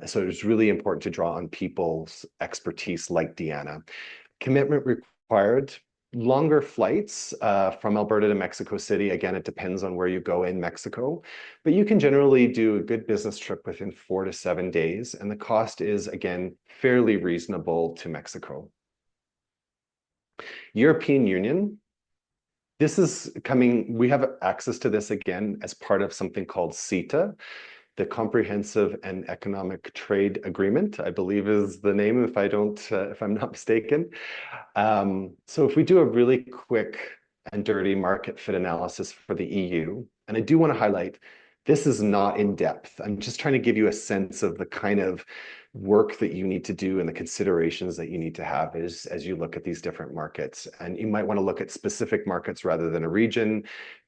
Speaker 3: So it's really important to draw on people's expertise like Deanna. Commitment required. Longer flights from Alberta to Mexico City. Again, it depends on where you go in Mexico, but you can generally do a good business trip within 4 to 7 days, and the cost is, again, fairly reasonable to Mexico. European Union. This is coming, we have access to this again as part of something called CETA, the Comprehensive and Economic Trade Agreement, I believe is the name if I'm not mistaken. So if we do a really quick and dirty market fit analysis for the EU, and I do want to highlight, this is not in depth. I'm just trying to give you a sense of the kind of work that you need to do and the considerations that you need to have as you look at these different markets. And you might want to look at specific markets rather than a region.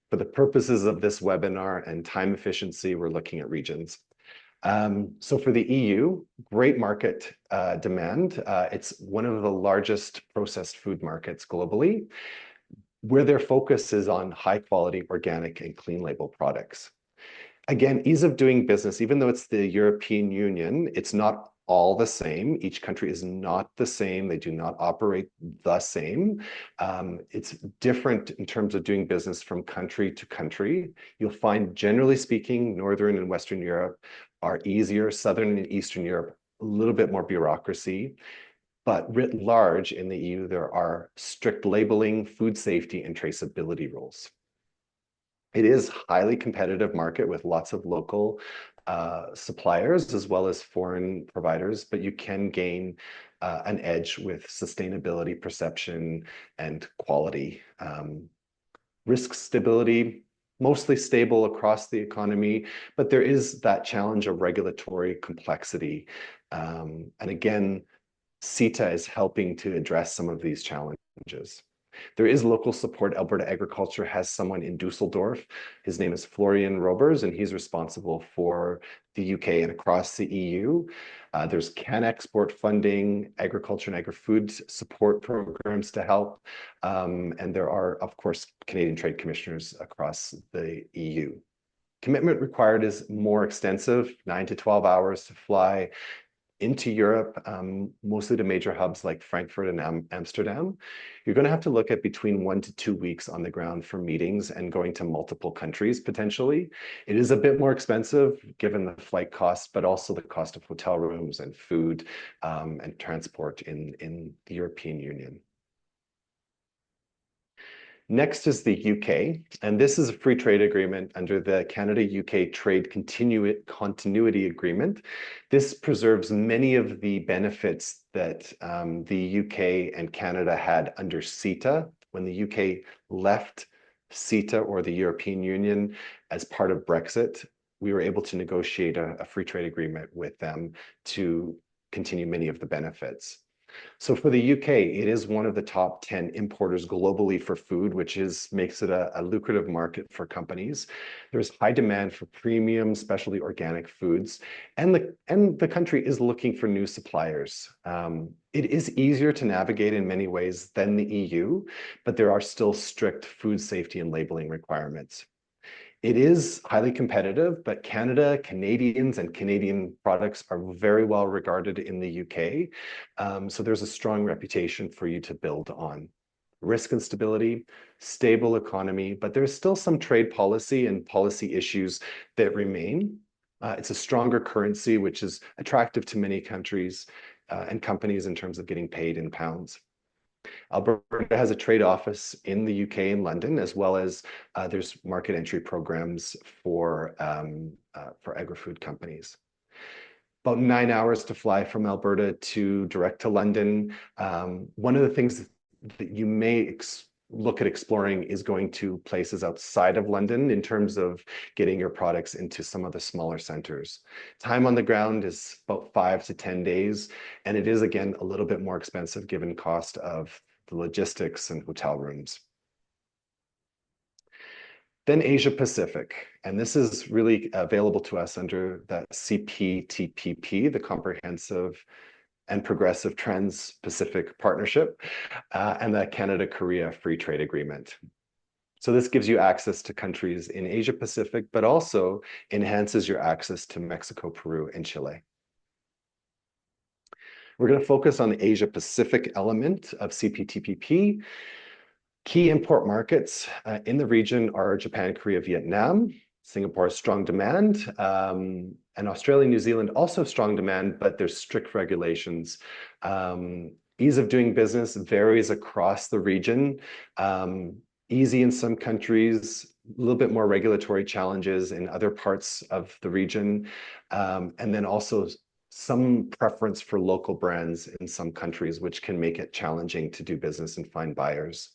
Speaker 3: For the purposes of this webinar and time efficiency, we're looking at regions. So for the EU, great market demand. It's one of the largest processed food markets globally, where their focus is on high quality, organic, and clean label products. Again, ease of doing business, even though it's the European Union, it's not all the same. Each country is not the same. They do not operate the same. It's different in terms of doing business from country to country. You'll find, generally speaking, Northern and Western Europe are easier. Southern and Eastern Europe, a little bit more bureaucracy. But writ large in the EU, there are strict labeling, food safety, and traceability rules. It is a highly competitive market with lots of local suppliers as well as foreign providers, but you can gain an edge with sustainability, perception, and quality. Risk stability, mostly stable across the economy, but there is that challenge of regulatory complexity. And again, CETA is helping to address some of these challenges. There is local support. Alberta Agriculture has someone in Dusseldorf. His name is Florian Robers, and he's responsible for the UK and across the EU. There's CAN export funding, agriculture and agri-food support programs to help. And there are, of course, Canadian trade commissioners across the EU. Commitment required is more extensive, 9 to 12 hours to fly into Europe, mostly to major hubs like Frankfurt and Amsterdam. You're going to have to look at between 1 to 2 weeks on the ground for meetings and going to multiple countries potentially. It is a bit more expensive given the flight costs, but also the cost of hotel rooms and food and transport in the European Union. Next is the UK, and this is a free trade agreement under the Canada-UK Trade Continuity Agreement. This preserves many of the benefits that the UK and Canada had under CETA. When the UK left CETA or the European Union as part of Brexit, we were able to negotiate a free trade agreement with them to continue many of the benefits. So for the UK, it is one of the top 10 importers globally for food, which makes it a lucrative market for companies. There's high demand for premium, specialty organic foods, and the country is looking for new suppliers. It is easier to navigate in many ways than the EU, but there are still strict food safety and labeling requirements. It is highly competitive, but Canada, Canadians, and Canadian products are very well regarded in the UK. So there's a strong reputation for you to build on. Risk and stability, stable economy, but there's still some trade policy and policy issues that remain. It's a stronger currency, which is attractive to many countries and companies in terms of getting paid in pounds. Alberta has a trade office in the UK in London, as well as there's market entry programs for agri-food companies. About 9 hours to fly from Alberta to direct to London. One of the things that you may look at exploring is going to places outside of London in terms of getting your products into some of the smaller centers. Time on the ground is about 5 to 10 days, and it is, again, a little bit more expensive given cost of the logistics and hotel rooms. Then Asia Pacific, and this is really available to us under the CPTPP, the Comprehensive and Progressive Trans-Pacific Partnership, and the Canada-Korea Free Trade Agreement. So this gives you access to countries in Asia Pacific, but also enhances your access to Mexico, Peru, and Chile. We're going to focus on the Asia Pacific element of CPTPP. Key import markets in the region are Japan, Korea, Vietnam. Singapore has strong demand, and Australia, New Zealand also strong demand, but there's strict regulations. Ease of doing business varies across the region. Easy in some countries, a little bit more regulatory challenges in other parts of the region, and then also some preference for local brands in some countries, which can make it challenging to do business and find buyers.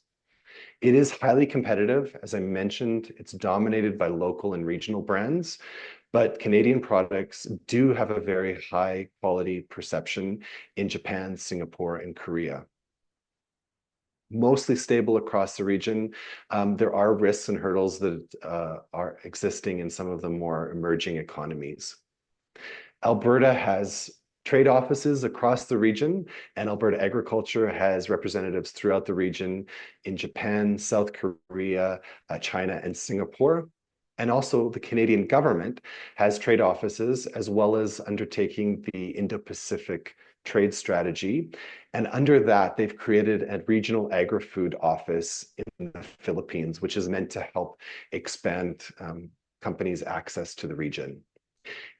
Speaker 3: It is highly competitive. As I mentioned, it's dominated by local and regional brands, but Canadian products do have a very high quality perception in Japan, Singapore, and Korea. Mostly stable across the region. There are risks and hurdles that are existing in some of the more emerging economies. Alberta has trade offices across the region, and Alberta Agriculture has representatives throughout the region in Japan, South Korea, China, and Singapore. And also the Canadian government has trade offices, as well as undertaking the Indo-Pacific trade strategy. And under that, they've created a regional agri-food office in the Philippines, which is meant to help expand companies' access to the region.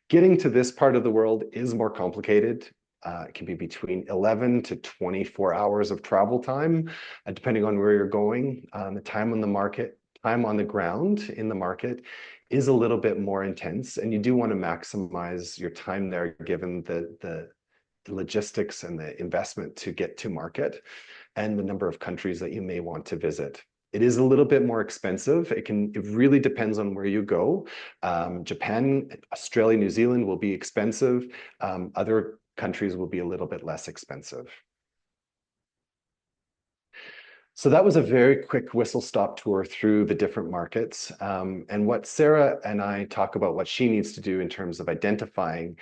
Speaker 3: Getting to this part of the world is more complicated. It can be between 11 to 24 hours of travel time, depending on where you're going. The time on the ground in the market is a little bit more intense, and you do want to maximize your time there given the logistics and the investment to get to market and the number of countries that you may want to visit. It is a little bit more expensive. It really depends on where you go. Japan, Australia, New Zealand will be expensive. Other countries will be a little bit less expensive. So that was a very quick whistle-stop tour through the different markets. And what Sarah and I talk about, what she needs to do in terms of identifying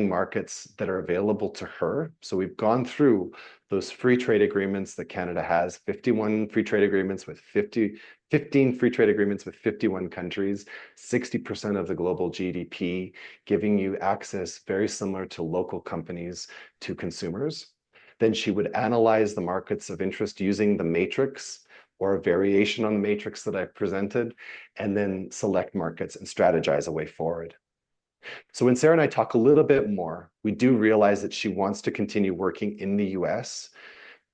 Speaker 3: markets that are available to her. So we've gone through those free trade agreements that Canada has, 51 free trade agreements with 15 free trade agreements with 51 countries, 60% of the global GDP, giving you access very similar to local companies to consumers. Then she would analyze the markets of interest using the matrix or a variation on the matrix that I presented, and then select markets and strategize a way forward. So when Sarah and I talk a little bit more, we do realize that she wants to continue working in the US,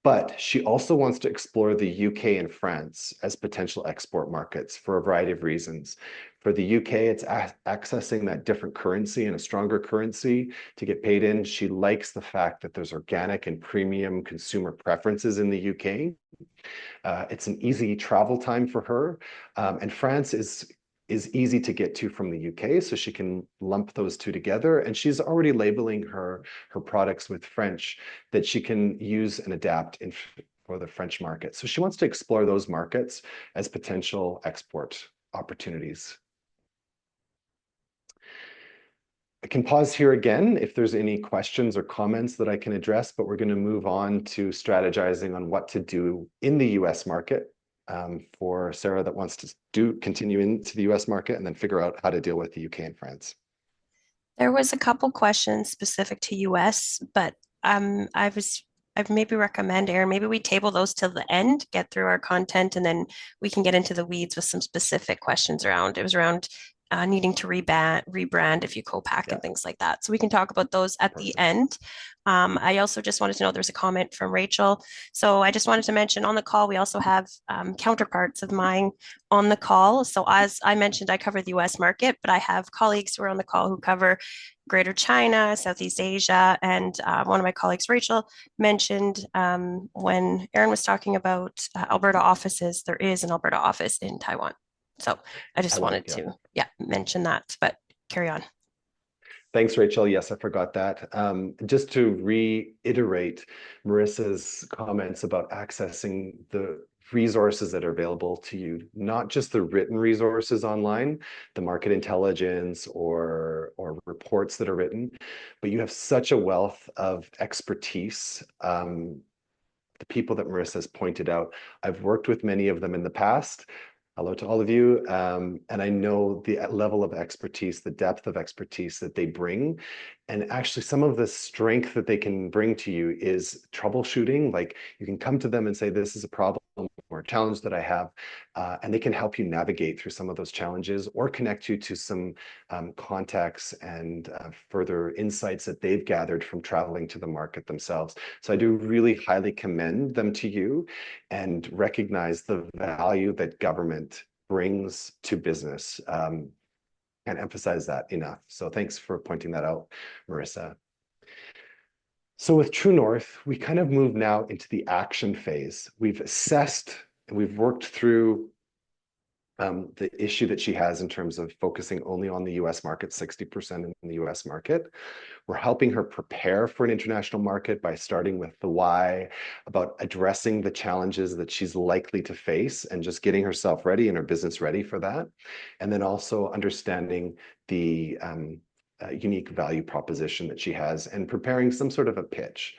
Speaker 3: but she also wants to explore the UK and France as potential export markets for a variety of reasons. For the UK, it's accessing that different currency and a stronger currency to get paid in. She likes the fact that there's organic and premium consumer preferences in the UK. It's an easy travel time for her. And France is easy to get to from the UK, so she can lump those two together. And she's already labeling her products with French that she can use and adapt for the French market. So she wants to explore those markets as potential export opportunities. I can pause here again if there's any questions or comments that I can address, but we're going to move on to strategizing on what to do in the US market for Sarah that wants to continue into the US market and then figure out how to deal with the UK and France.
Speaker 1: There was a couple questions specific to US, but I'd maybe recommend, Aaron, maybe we table those till the end, get through our content, and then we can get into the weeds with some specific questions around. It was around needing to rebrand if you co-pack and things like that. So we can talk about those at the end. I also just wanted to know there's a comment from Rachel. So I just wanted to mention on the call, we also have counterparts of mine on the call. So as I mentioned, I cover the US market, but I have colleagues who are on the call who cover Greater China, Southeast Asia, and one of my colleagues, Rachel, mentioned when Aaron was talking about Alberta offices, there is an Alberta office in Taiwan. So I just wanted to mention that, but carry on.
Speaker 3: Thanks, Rachel. Yes, I forgot that. Just to reiterate Marissa's comments about accessing the resources that are available to you, not just the written resources online, the market intelligence or reports that are written, but you have such a wealth of expertise. The people that Marissa has pointed out, I've worked with many of them in the past. Hello to all of you. And I know the level of expertise, the depth of expertise that they bring. And actually some of the strength that they can bring to you is troubleshooting. Like you can come to them and say, this is a problem or a challenge that I have, and they can help you navigate through some of those challenges or connect you to some contacts and further insights that they've gathered from traveling to the market themselves. So I do really highly commend them to you and recognize the value that government brings to business. Can't emphasize that enough. So thanks for pointing that out, Marissa. So with True North, we kind of move now into the action phase. We've assessed and we've worked through the issue that she has in terms of focusing only on the US market, 60% in the US market. We're helping her prepare for an international market by starting with the why, about addressing the challenges that she's likely to face and just getting herself ready and her business ready for that. And then also understanding the unique value proposition that she has and preparing some sort of a pitch.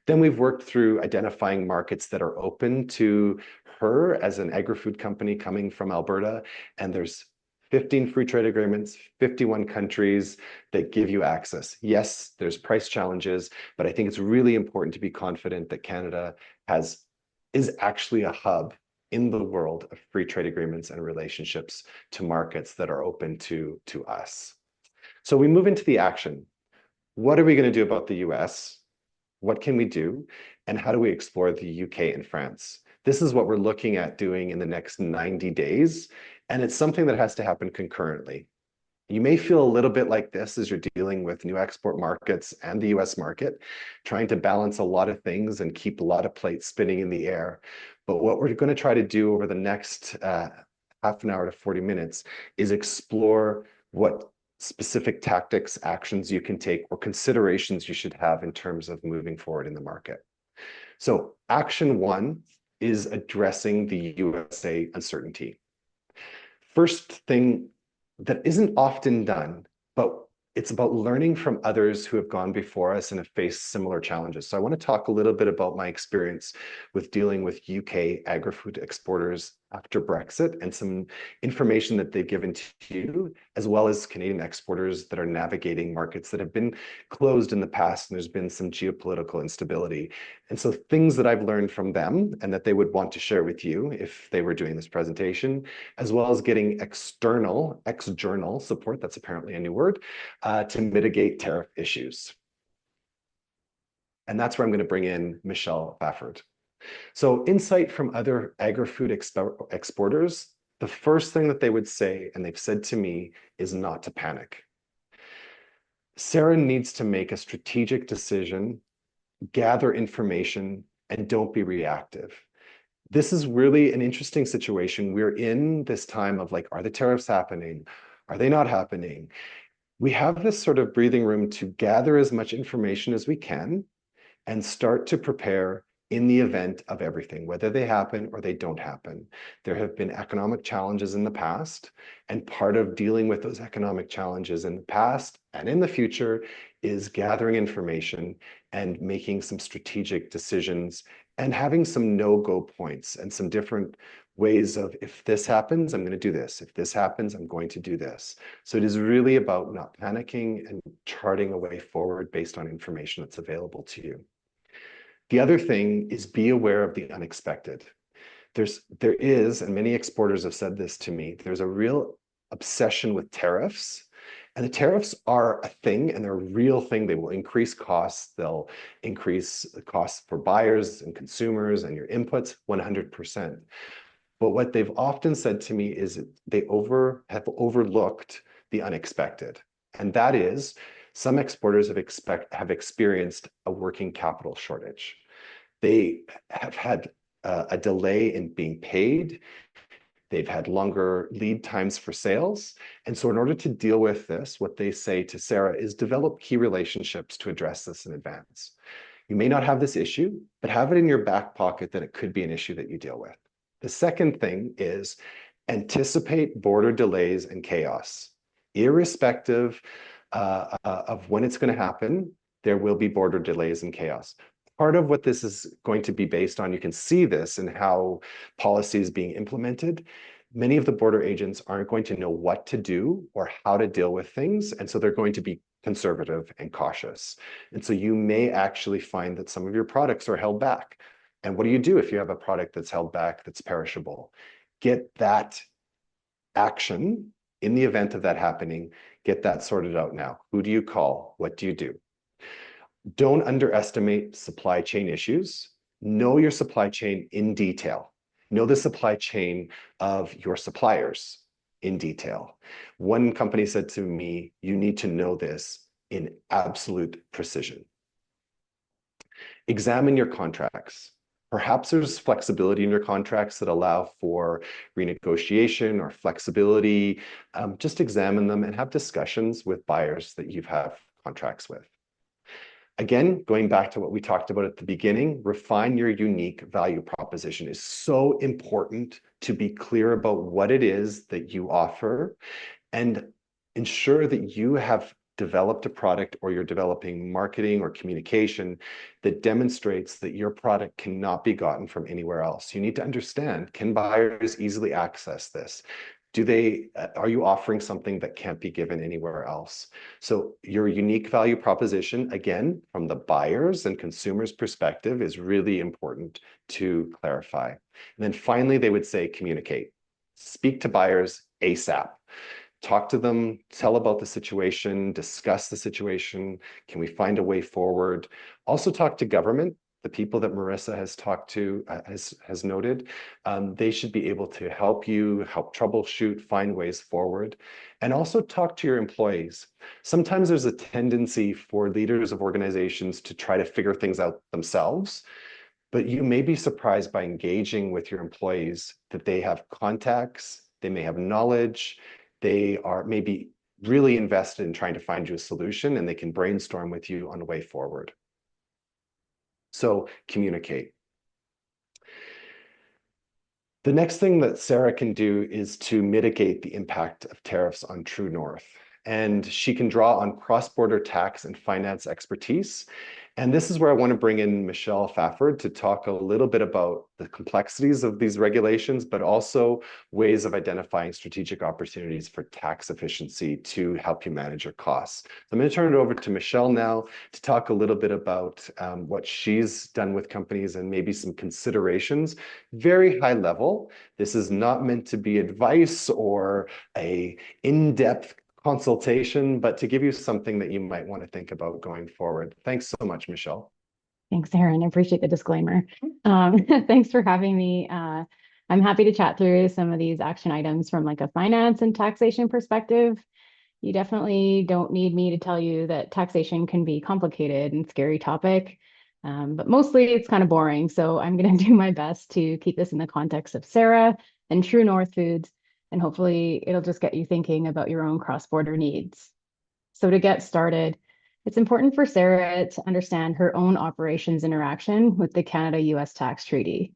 Speaker 3: Then we've worked through identifying markets that are open to her as an agri-food company coming from Alberta. And there's 15 free trade agreements, 51 countries that give you access. Yes, there's price challenges, but I think it's really important to be confident that Canada is actually a hub in the world of free trade agreements and relationships to markets that are open to us. So we move into the action. What are we going to do about the US? What can we do? And how do we explore the UK and France? This is what we're looking at doing in the next 90 days. And it's something that has to happen concurrently. You may feel a little bit like this as you're dealing with new export markets and the US market, trying to balance a lot of things and keep a lot of plates spinning in the air. But what we're going to try to do over the next half an hour to 40 minutes is explore what specific tactics, actions you can take, or considerations you should have in terms of moving forward in the market. So action one is addressing the USA uncertainty. First thing that isn't often done, but it's about learning from others who have gone before us and have faced similar challenges. So I want to talk a little bit about my experience with dealing with UK agri-food exporters after Brexit and some information that they've given to you, as well as Canadian exporters that are navigating markets that have been closed in the past, and there's been some geopolitical instability. And so things that I've learned from them and that they would want to share with you if they were doing this presentation, as well as getting external support, that's apparently a new word, to mitigate tariff issues. And that's where I'm going to bring in Michelle Bafford. So insight from other agri-food exporters, the first thing that they would say, and they've said to me, is not to panic. Sarah needs to make a strategic decision, gather information, and don't be reactive. This is really an interesting situation. We're in this time of like, are the tariffs happening? Are they not happening? We have this sort of breathing room to gather as much information as we can and start to prepare in the event of everything, whether they happen or they don't happen. There have been economic challenges in the past, and part of dealing with those economic challenges in the past and in the future is gathering information and making some strategic decisions and having some no-go points and some different ways of, if this happens, I'm going to do this. If this happens, I'm going to do this. So it is really about not panicking and charting a way forward based on information that's available to you. The other thing is be aware of the unexpected. There is, and many exporters have said this to me, there's a real obsession with tariffs. And the tariffs are a thing, and they're a real thing. They will increase costs. They'll increase the costs for buyers and consumers and your inputs 100%. But what they've often said to me is they have overlooked the unexpected. And that is, some exporters have experienced a working capital shortage. They have had a delay in being paid. They've had longer lead times for sales. And so in order to deal with this, what they say to Sarah is develop key relationships to address this in advance. You may not have this issue, but have it in your back pocket that it could be an issue that you deal with. The second thing is anticipate border delays and chaos. Irrespective of when it's going to happen, there will be border delays and chaos. Part of what this is going to be based on, you can see this in how policy is being implemented. Many of the border agents aren't going to know what to do or how to deal with things, and so they're going to be conservative and cautious. And so you may actually find that some of your products are held back. And what do you do if you have a product that's held back that's perishable? Get that action in the event of that happening. Get that sorted out now. Who do you call? What do you do? Don't underestimate supply chain issues. Know your supply chain in detail. Know the supply chain of your suppliers in detail. One company said to me, you need to know this in absolute precision. Examine your contracts. Perhaps there's flexibility in your contracts that allow for renegotiation or flexibility. Just examine them and have discussions with buyers that you have contracts with. Again, going back to what we talked about at the beginning, refine your unique value proposition. Is so important to be clear about what it is that you offer and ensure that you have developed a product or you're developing marketing or communication that demonstrates that your product cannot be gotten from anywhere else. You need to understand, can buyers easily access this? Are you offering something that can't be given anywhere else? So your unique value proposition, again, from the buyers and consumers' perspective, is really important to clarify. And then finally, they would say communicate. Speak to buyers ASAP. Talk to them, tell about the situation, discuss the situation. Can we find a way forward? Also talk to government. The people that Marissa has talked to, has noted, they should be able to help you, help troubleshoot, find ways forward, and also talk to your employees. Sometimes there's a tendency for leaders of organizations to try to figure things out themselves, but you may be surprised by engaging with your employees that they have contacts, they may have knowledge, they are maybe really invested in trying to find you a solution, and they can brainstorm with you on a way forward. So communicate. The next thing that Sarah can do is to mitigate the impact of tariffs on True North. And she can draw on cross-border tax and finance expertise. And this is where I want to bring in Michelle Fafford to talk a little bit about the complexities of these regulations, but also ways of identifying strategic opportunities for tax efficiency to help you manage your costs. So I'm going to turn it over to Michelle now to talk a little bit about what she's done with companies and maybe some considerations. Very high level. This is not meant to be advice or a in-depth consultation, but to give you something that you might want to think about going forward. Thanks so much, Michelle.
Speaker 4: Thanks, Aaron. I appreciate the disclaimer. Thanks for having me. I'm happy to chat through some of these action items from like a finance and taxation perspective. You definitely don't need me to tell you that taxation can be complicated and scary topic, but mostly it's kind of boring. So I'm going to do my best to keep this in the context of Sarah and True North Foods, and hopefully it'll just get you thinking about your own cross-border needs. So to get started, it's important for Sarah to understand her own operations interaction with the Canada-US tax treaty.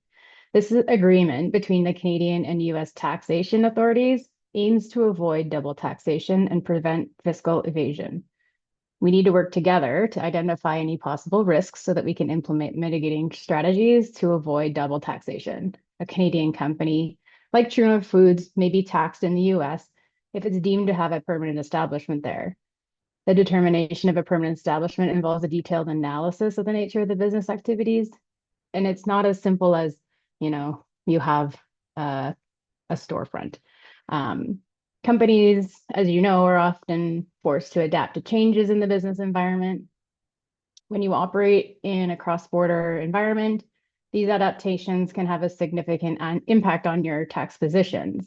Speaker 4: This agreement between the Canadian and US taxation authorities aims to avoid double taxation and prevent fiscal evasion. We need to work together to identify any possible risks so that we can implement mitigating strategies to avoid double taxation. A Canadian company like True North Foods may be taxed in the US if it's deemed to have a permanent establishment there. The determination of a permanent establishment involves a detailed analysis of the nature of the business activities. And it's not as simple as, you have a storefront. Companies, as you know, are often forced to adapt to changes in the business environment. When you operate in a cross-border environment, these adaptations can have a significant impact on your tax positions.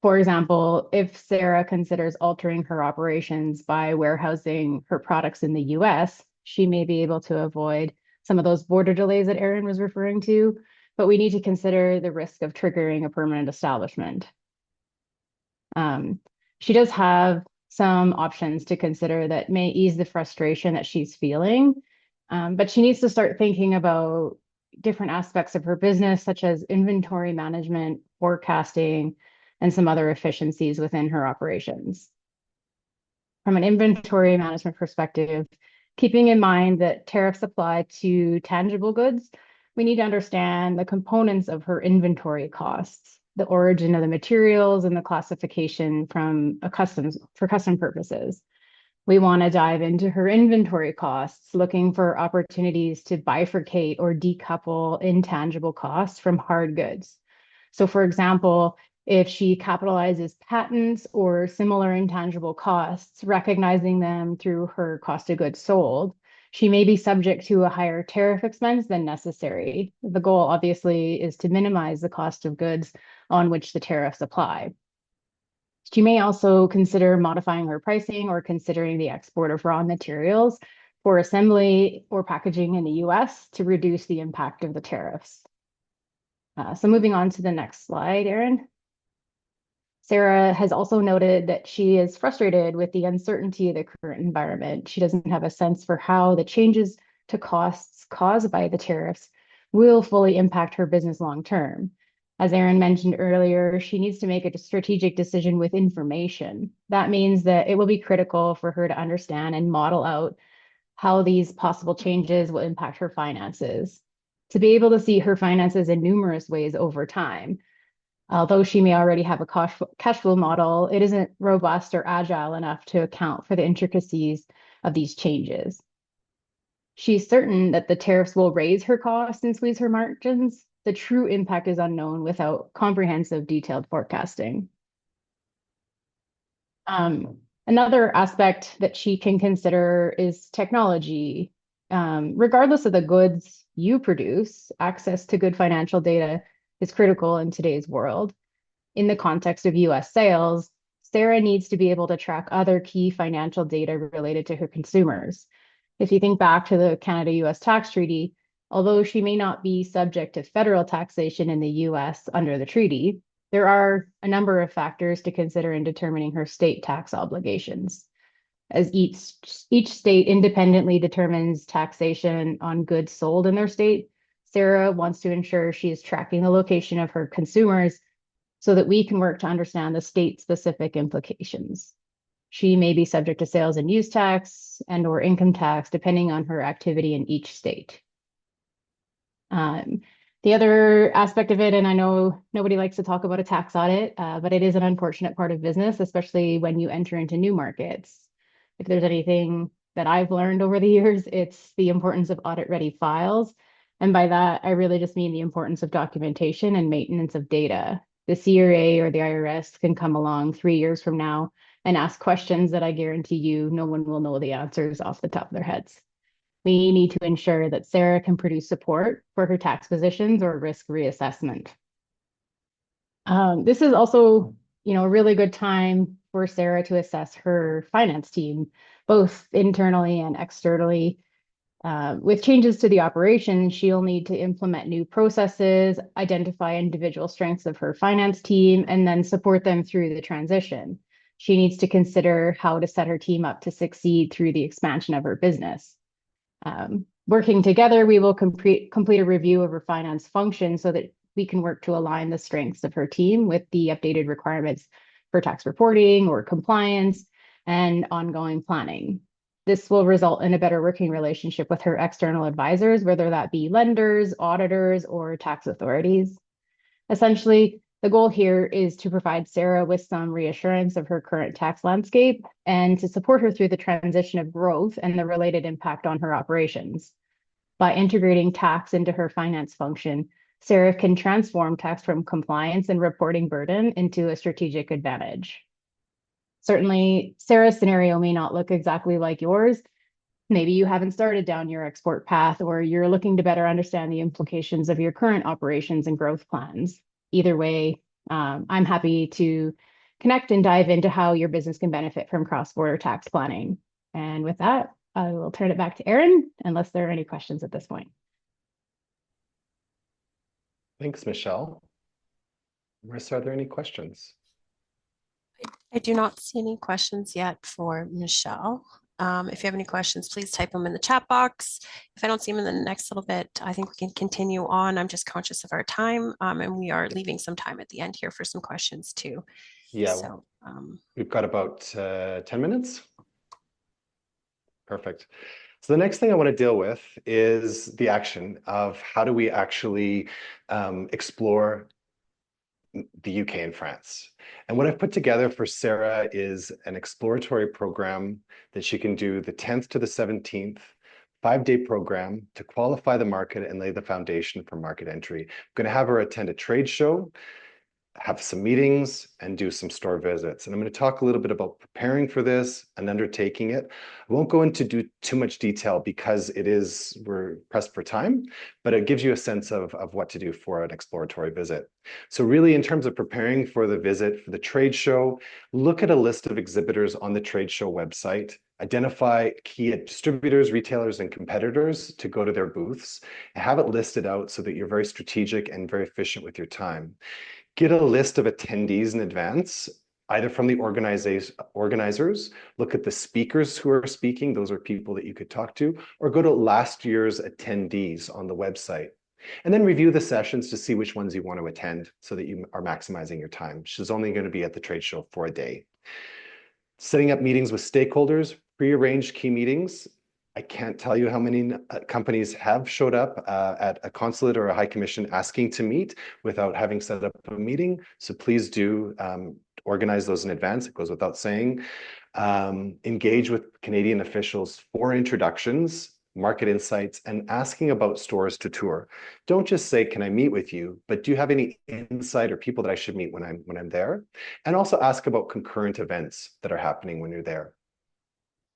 Speaker 4: For example, if Sarah considers altering her operations by warehousing her products in the US, she may be able to avoid some of those border delays that Aaron was referring to, but we need to consider the risk of triggering a permanent establishment. She does have some options to consider that may ease the frustration that she's feeling, but she needs to start thinking about different aspects of her business, such as inventory management, forecasting, and some other efficiencies within her operations. From an inventory management perspective, keeping in mind that tariffs apply to tangible goods, we need to understand the components of her inventory costs, the origin of the materials, and the classification for custom purposes. We want to dive into her inventory costs, looking for opportunities to bifurcate or decouple intangible costs from hard goods. So for example, if she capitalizes patents or similar intangible costs, recognizing them through her cost of goods sold, she may be subject to a higher tariff expense than necessary. The goal, obviously, is to minimize the cost of goods on which the tariffs apply. She may also consider modifying her pricing or considering the export of raw materials for assembly or packaging in the US to reduce the impact of the tariffs. So moving on to the next slide, Aaron. Sarah has also noted that she is frustrated with the uncertainty of the current environment. She doesn't have a sense for how the changes to costs caused by the tariffs will fully impact her business long term. As Aaron mentioned earlier, she needs to make a strategic decision with information. That means that it will be critical for her to understand and model out how these possible changes will impact her finances. To be able to see her finances in numerous ways over time. Although she may already have a cash flow model, it isn't robust or agile enough to account for the intricacies of these changes. She's certain that the tariffs will raise her costs and squeeze her margins. The true impact is unknown without comprehensive, detailed forecasting. Another aspect that she can consider is technology. Regardless of the goods you produce, access to good financial data is critical in today's world. In the context of US sales, Sarah needs to be able to track other key financial data related to her consumers. If you think back to the Canada-US tax treaty, although she may not be subject to federal taxation in the US under the treaty, there are a number of factors to consider in determining her state tax obligations. As each state independently determines taxation on goods sold in their state, Sarah wants to ensure she is tracking the location of her consumers so that we can work to understand the state-specific implications. She may be subject to sales and use tax and/or income tax, depending on her activity in each state. The other aspect of it, and I know nobody likes to talk about a tax audit, but it is an unfortunate part of business, especially when you enter into new markets. If there's anything that I've learned over the years, it's the importance of audit-ready files. And by that, I really just mean the importance of documentation and maintenance of data. The CRA or the IRS can come along 3 years from now and ask questions that I guarantee you no one will know the answers off the top of their heads. We need to ensure that Sarah can produce support for her tax positions or risk reassessment. This is also, a really good time for Sarah to assess her finance team, both internally and externally. With changes to the operation, she'll need to implement new processes, identify individual strengths of her finance team, and then support them through the transition. She needs to consider how to set her team up to succeed through the expansion of her business. Working together, we will complete a review of her finance function so that we can work to align the strengths of her team with the updated requirements for tax reporting or compliance and ongoing planning. This will result in a better working relationship with her external advisors, whether that be lenders, auditors, or tax authorities. Essentially, the goal here is to provide Sarah with some reassurance of her current tax landscape and to support her through the transition of growth and the related impact on her operations. By integrating tax into her finance function, Sarah can transform tax from compliance and reporting burden into a strategic advantage. Certainly, Sarah's scenario may not look exactly like yours. Maybe you haven't started down your export path, or you're looking to better understand the implications of your current operations and growth plans. Either way, I'm happy to connect and dive into how your business can benefit from cross-border tax planning. And with that, I will turn it back to Aaron, unless there are any questions at this point.
Speaker 3: Thanks, Michelle. Marissa, are there any questions?
Speaker 1: I do not see any questions yet for Michelle. If you have any questions, please type them in the chat box. If I don't see them in the next little bit, I think we can continue on. I'm just conscious of our time, and we are leaving some time at the end here for some questions too.
Speaker 3: Yeah,
Speaker 1: so
Speaker 3: we've got about 10 minutes. Perfect. So the next thing I want to deal with is the action of how do we actually explore the UK and France. And what I've put together for Sarah is an exploratory program that she can do the 10th to the 17th, 5-day program to qualify the market and lay the foundation for market entry. I'm going to have her attend a trade show, have some meetings, and do some store visits. And I'm going to talk a little bit about preparing for this and undertaking it. I won't go into too much detail because we're pressed for time, but it gives you a sense of what to do for an exploratory visit. So really, in terms of preparing for the visit, for the trade show, look at a list of exhibitors on the trade show website, identify key distributors, retailers, and competitors to go to their booths, and have it listed out so that you're very strategic and very efficient with your time. Get a list of attendees in advance, either from the organizers, look at the speakers who are speaking, those are people that you could talk to, or go to last year's attendees on the website. And then review the sessions to see which ones you want to attend so that you are maximizing your time. She's only going to be at the trade show for a day. Setting up meetings with stakeholders, pre-arranged key meetings. I can't tell you how many companies have showed up at a consulate or a high commission asking to meet without having set up a meeting. So please do organize those in advance. It goes without saying. Engage with Canadian officials for introductions, market insights, and asking about stores to tour. Don't just say, can I meet with you? But do you have any insight or people that I should meet when I'm there? And also ask about concurrent events that are happening when you're there.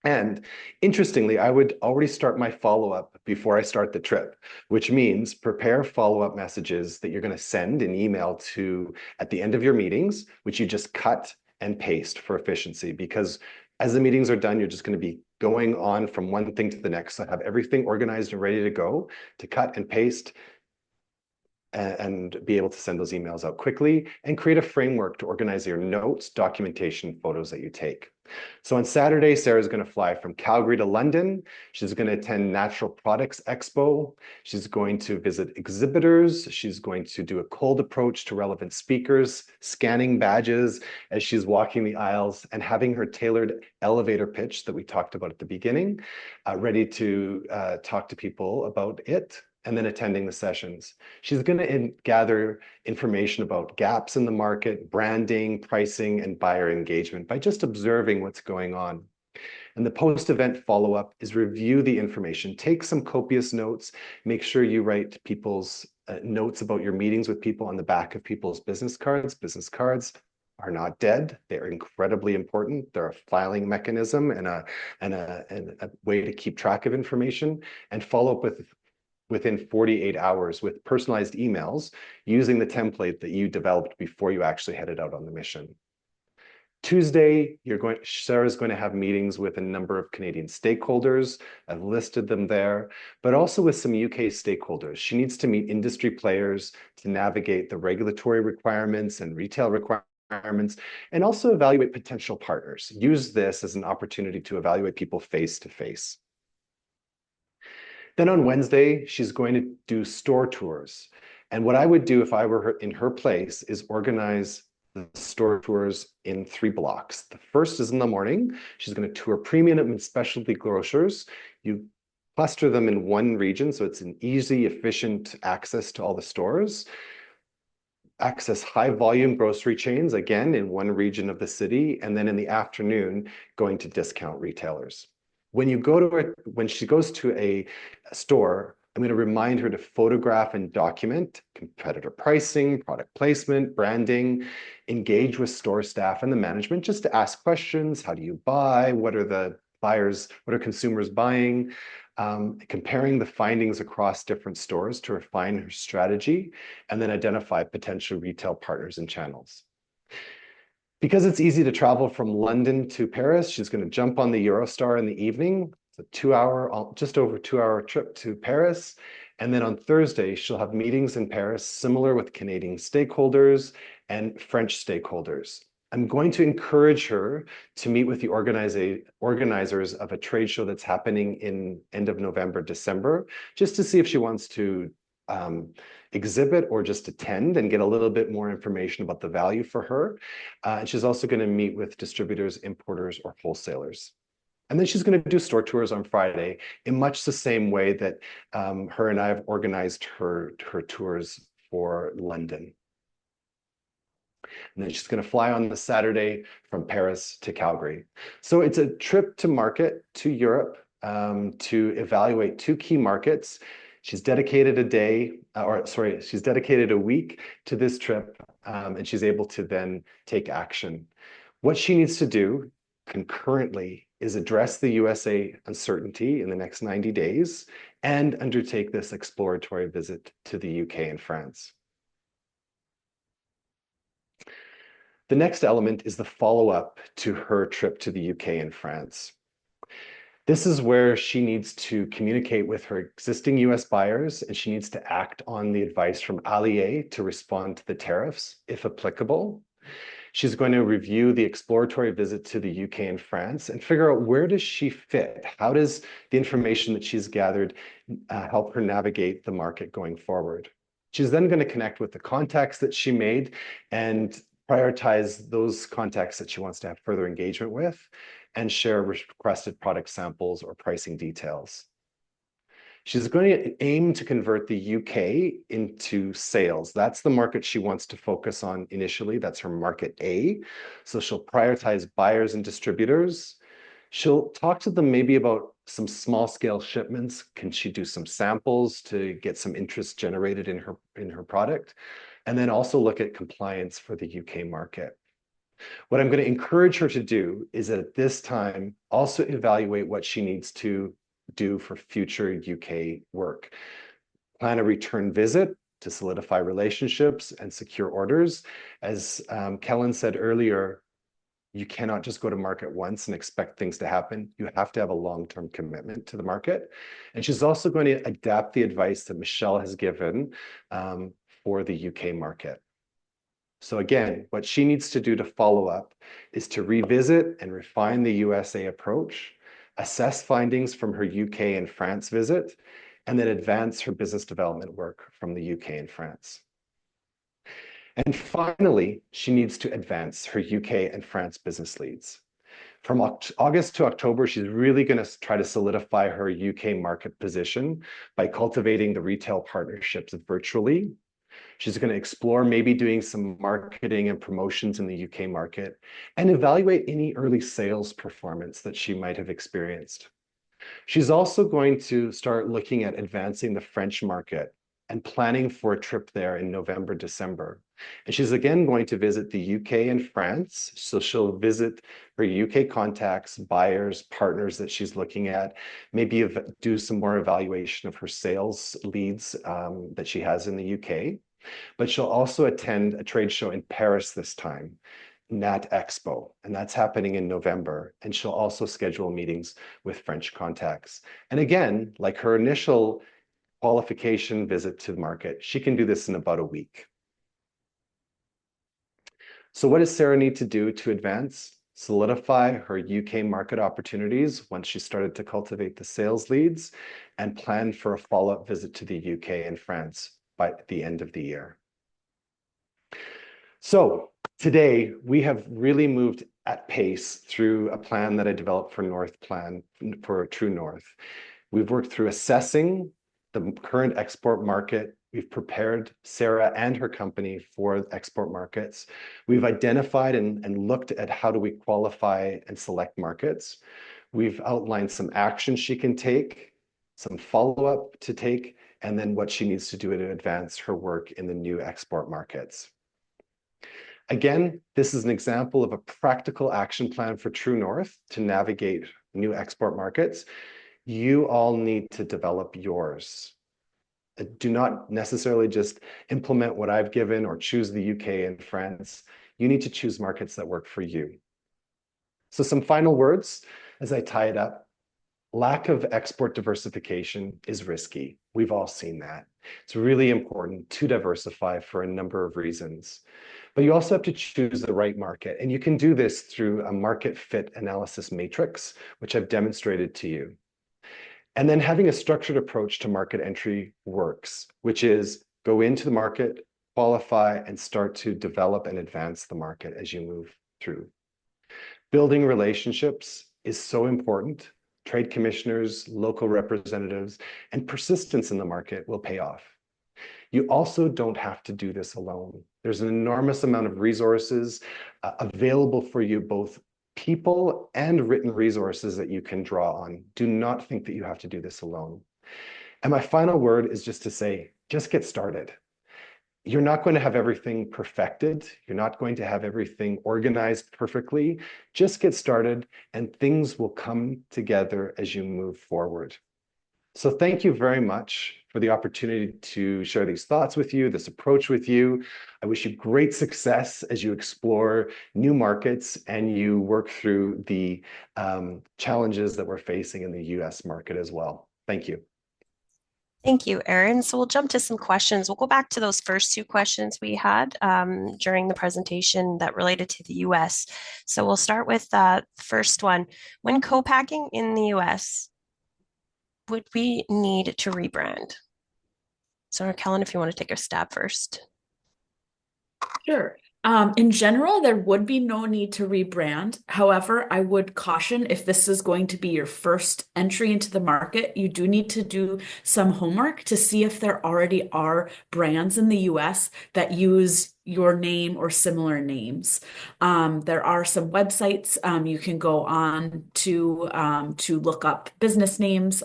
Speaker 3: And interestingly, I would already start my follow-up before I start the trip, which means prepare follow-up messages that you're going to send in email to at the end of your meetings, which you just cut and paste for efficiency. Because as the meetings are done, you're just going to be going on from one thing to the next. So have everything organized and ready to go to cut and paste, and be able to send those emails out quickly, and create a framework to organize your notes, documentation, photos that you take. So on Saturday, Sarah's going to fly from Calgary to London. She's going to attend Natural Products Expo. She's going to visit exhibitors. She's going to do a cold approach to relevant speakers, scanning badges as she's walking the aisles, and having her tailored elevator pitch that we talked about at the beginning, ready to talk to people about it, and then attending the sessions. She's going to gather information about gaps in the market, branding, pricing, and buyer engagement by just observing what's going on. And the post-event follow-up is review the information, take some copious notes, make sure you write people's notes about your meetings with people on the back of people's business cards. Business cards are not dead. They're incredibly important. They're a filing mechanism and a way to keep track of information, and follow up within 48 hours with personalized emails using the template that you developed before you actually headed out on the mission. Tuesday, Sarah's going to have meetings with a number of Canadian stakeholders. I've listed them there, but also with some UK stakeholders. She needs to meet industry players to navigate the regulatory requirements and retail requirements, and also evaluate potential partners. Use this as an opportunity to evaluate people face to face. Then on Wednesday, she's going to do store tours. And what I would do if I were in her place is organize the store tours in 3 blocks. The first is in the morning. She's going to tour premium and specialty grocers. You cluster them in one region, so it's an easy, efficient access to all the stores. Access high volume grocery chains, again, in one region of the city. And then in the afternoon, going to discount retailers. When she goes to a store, I'm going to remind her to photograph and document competitor pricing, product placement, branding, engage with store staff and the management just to ask questions. How do you buy? What are consumers buying? Comparing the findings across different stores to refine her strategy, and then identify potential retail partners and channels. Because it's easy to travel from London to Paris, she's going to jump on the Eurostar in the evening. It's a just over 2-hour trip to Paris. And then on Thursday, she'll have meetings in Paris, similar with Canadian stakeholders and French stakeholders. I'm going to encourage her to meet with the organizers of a trade show that's happening in end of November, December, just to see if she wants to exhibit or just attend and get a little bit more information about the value for her. And she's also going to meet with distributors, importers, or wholesalers. And then she's going to do store tours on Friday in much the same way that her and I have organized her tours for London. And then she's going to fly on the Saturday from Paris to Calgary. So it's a trip to market to Europe to evaluate 2 key markets. She's dedicated she's dedicated a week to this trip, and she's able to then take action. What she needs to do concurrently is address the USA uncertainty in the next 90 days and undertake this exploratory visit to the UK and France. The next element is the follow-up to her trip to the UK and France. This is where she needs to communicate with her existing US buyers, and she needs to act on the advice from Allier to respond to the tariffs, if applicable. She's going to review the exploratory visit to the UK and France and figure out where does she fit? How does the information that she's gathered help her navigate the market going forward? She's then going to connect with the contacts that she made and prioritize those contacts that she wants to have further engagement with, and share requested product samples or pricing details. She's going to aim to convert the UK into sales. That's the market she wants to focus on initially. That's her market A. So she'll prioritize buyers and distributors. She'll talk to them maybe about some small scale shipments. Can she do some samples to get some interest generated in her product? And then also look at compliance for the UK market. What I'm going to encourage her to do is at this time also evaluate what she needs to do for future UK work. Plan a return visit to solidify relationships and secure orders. As Kellen said earlier, you cannot just go to market once and expect things to happen. You have to have a long-term commitment to the market. And she's also going to adapt the advice that Michelle has given for the UK market. So again, what she needs to do to follow up is to revisit and refine the USA approach, assess findings from her UK and France visit, and then advance her business development work from the UK and France. And finally, she needs to advance her UK and France business leads. From August to October, she's really going to try to solidify her UK market position by cultivating the retail partnerships virtually. She's going to explore maybe doing some marketing and promotions in the UK market and evaluate any early sales performance that she might have experienced. She's also going to start looking at advancing the French market and planning for a trip there in November, December. And she's again going to visit the UK and France. So she'll visit her UK contacts, buyers, partners that she's looking at, maybe do some more evaluation of her sales leads that she has in the UK. But she'll also attend a trade show in Paris this time, Nat Expo, and that's happening in November. And she'll also schedule meetings with French contacts. And again, like her initial qualification visit to the market, she can do this in about a week. So what does Sarah need to do to advance? Solidify her UK market opportunities once she started to cultivate the sales leads and plan for a follow-up visit to the UK and France by the end of the year. So today we have really moved at pace through a plan that I developed for True North. We've worked through assessing the current export market. We've prepared Sarah and her company for export markets. We've identified and looked at how do we qualify and select markets. We've outlined some action she can take, some follow-up to take, and then what she needs to do to advance her work in the new export markets. Again, this is an example of a practical action plan for True North to navigate new export markets. You all need to develop yours. Do not necessarily just implement what I've given or choose the UK and France. You need to choose markets that work for you. So some final words as I tie it up. Lack of export diversification is risky. We've all seen that. It's really important to diversify for a number of reasons. But you also have to choose the right market. And you can do this through a market fit analysis matrix, which I've demonstrated to you. And then having a structured approach to market entry works, which is go into the market, qualify, and start to develop and advance the market as you move through. Building relationships is so important. Trade commissioners, local representatives, and persistence in the market will pay off. You also don't have to do this alone. There's an enormous amount of resources available for you, both people and written resources that you can draw on. Do not think that you have to do this alone. And my final word is just to say, just get started. You're not going to have everything perfected. You're not going to have everything organized perfectly. Just get started and things will come together as you move forward. So thank you very much for the opportunity to share these thoughts with you, this approach with you. I wish you great success as you explore new markets and you work through the challenges that we're facing in the US market as well. Thank you.
Speaker 1: Thank you, Aaron. So we'll jump to some questions. We'll go back to those first two questions we had during the presentation that related to the US. So we'll start with the first one. When co-packing in the US, would we need to rebrand? So Kellen, if you want to take a stab first.
Speaker 2: Sure. In general, there would be no need to rebrand. However, I would caution if this is going to be your first entry into the market, you do need to do some homework to see if there already are brands in the US that use your name or similar names. There are some websites you can go on to look up business names.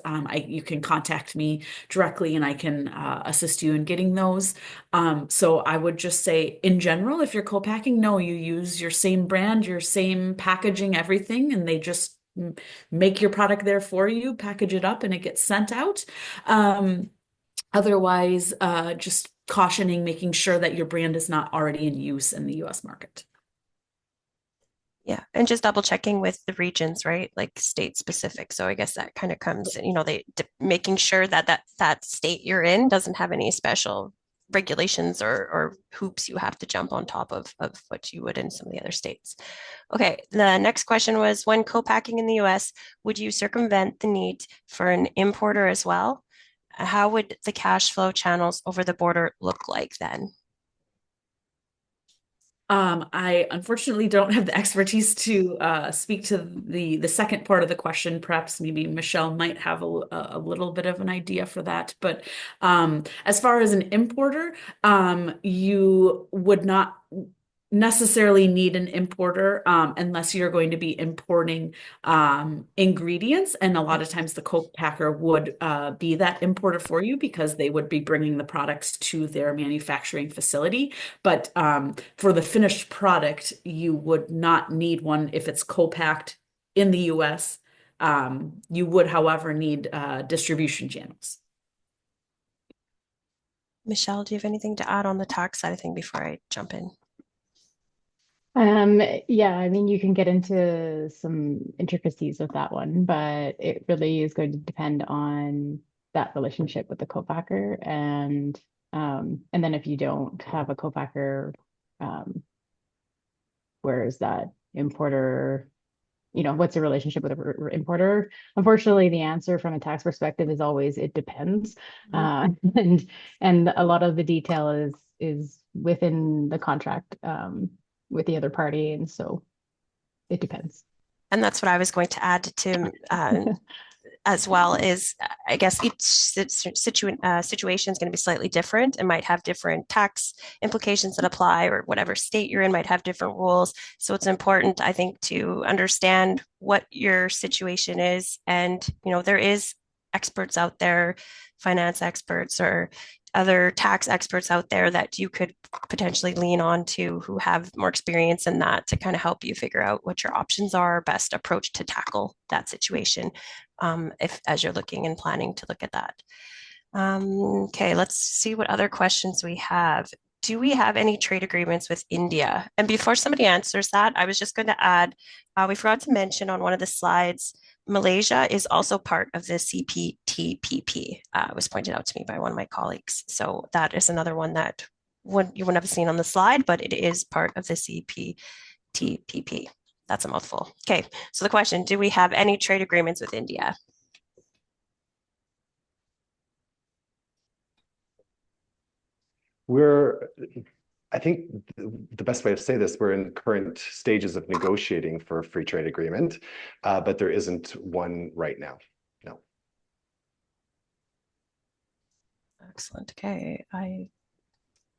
Speaker 2: You can contact me directly and I can assist you in getting those. So I would just say in general, if you're co-packing, no, you use your same brand, your same packaging, everything, and they just make your product there for you, package it up, and it gets sent out. Otherwise, just cautioning, making sure that your brand is not already in use in the US market.
Speaker 1: Yeah, and just double checking with the regions, right? Like state specific. So I guess that kind of comes, making sure that that state you're in doesn't have any special regulations or hoops you have to jump on top of what you would in some of the other states. Okay, the next question was, when co-packing in the US, would you circumvent the need for an importer as well? How would the cash flow channels over the border look like then?
Speaker 2: I unfortunately don't have the expertise to speak to the second part of the question. Perhaps maybe Michelle might have a little bit of an idea for that. But as far as an importer, you would not necessarily need an importer unless you're going to be importing ingredients. And a lot of times the co-packer would be that importer for you because they would be bringing the products to their manufacturing facility. But for the finished product, you would not need one if it's co-packed in the US. You would, however, need distribution channels.
Speaker 1: Michelle, do you have anything to add on the tax side of thing before I jump in?
Speaker 4: Yeah, I mean, you can get into some intricacies with that one, but it really is going to depend on that relationship with the co-packer and then if you don't have a co-packer, where is that importer? What's your relationship with an importer? Unfortunately, the answer from a tax perspective is always it depends. And a lot of the detail is within the contract with the other party, and so it depends.
Speaker 1: And that's what I was going to add to as well is I guess each situation is going to be slightly different and might have different tax implications that apply, or whatever state you're in might have different rules. So it's important, I think, to understand what your situation is. And, there is experts out there, finance experts or other tax experts out there that you could potentially lean on to who have more experience in that to kind of help you figure out what your options are, best approach to tackle that situation if as you're looking and planning to look at that. Okay, let's see what other questions we have. Do we have any trade agreements with India? And before somebody answers that, I was just going to add, we forgot to mention on one of the slides, Malaysia is also part of the CPTPP. It was pointed out to me by one of my colleagues. So that is another one that you wouldn't have seen on the slide, but it is part of the CPTPP. That's a mouthful. Okay, so the question, do we have any trade agreements with India?
Speaker 3: I think the best way to say this, we're in current stages of negotiating for a free trade agreement, but there isn't one right now. No.
Speaker 1: Excellent. Okay,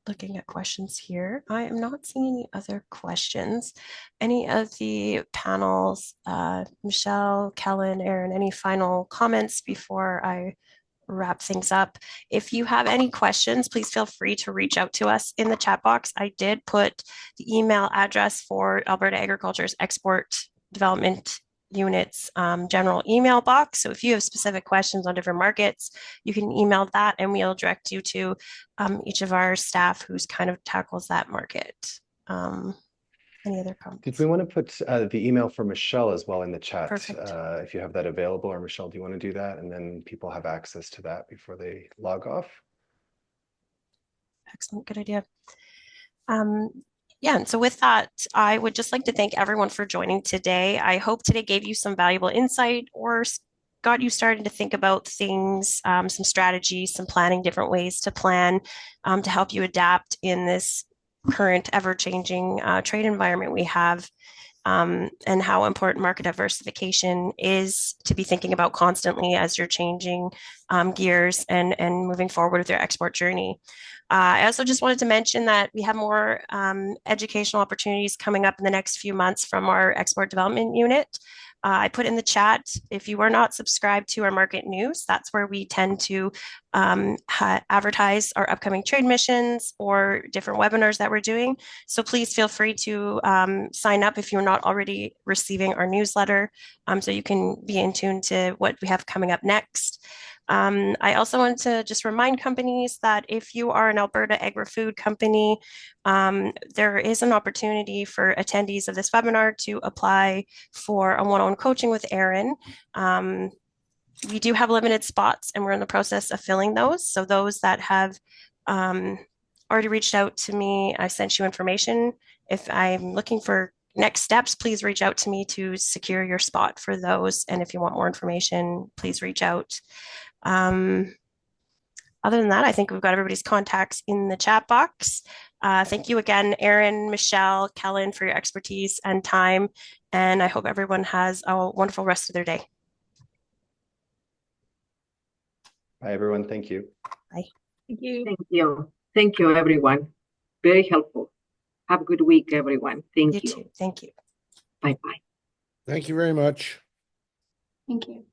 Speaker 1: looking at questions here. I am not seeing any other questions. Any of the panels, Michelle, Kellen, Aaron, any final comments before I wrap things up? If you have any questions, please feel free to reach out to us in the chat box. I did put the email address for Alberta Agriculture's Export Development Unit's general email box. So if you have specific questions on different markets, you can email that and we'll direct you to each of our staff who's kind of tackles that market. Any other comments?
Speaker 3: Did we want to put the email for Michelle as well in the chat?
Speaker 1: Perfect.
Speaker 3: If you have that available, or Michelle, do you want to do that? And then people have access to that before they log off.
Speaker 1: Excellent, good idea. Yeah, and so with that, I would just like to thank everyone for joining today. I hope today gave you some valuable insight or got you starting to think about things, some strategies, some planning, different ways to plan to help you adapt in this current ever-changing trade environment we have, and how important market diversification is to be thinking about constantly as you're changing gears and moving forward with your export journey. I also just wanted to mention that we have more educational opportunities coming up in the next few months from our export development unit. I put in the chat, if you are not subscribed to our market news, that's where we tend to advertise our upcoming trade missions or different webinars that we're doing. So please feel free to sign up if you're not already receiving our newsletter, so you can be in tune to what we have coming up next. I also want to just remind companies that if you are an Alberta agri-food company, there is an opportunity for attendees of this webinar to apply for a one-on-one coaching with Aaron. We do have limited spots and we're in the process of filling those. So those that have already reached out to me, I sent you information. If I'm looking for next steps, please reach out to me to secure your spot for those. And if you want more information, please reach out. Other than that, I think we've got everybody's contacts in the chat box. Thank you again, Aaron, Michelle, Kellen, for your expertise and time. And I hope everyone has a wonderful rest of their day.
Speaker 3: Bye, everyone. Thank you.
Speaker 1: Bye.
Speaker 2: Thank you.
Speaker 5: Thank you. Thank you, everyone. Very helpful. Have a good week, everyone. Thank
Speaker 1: You
Speaker 5: you.
Speaker 1: too. Thank you.
Speaker 5: Bye-bye.
Speaker 6: Thank you very much.
Speaker 7: Thank you.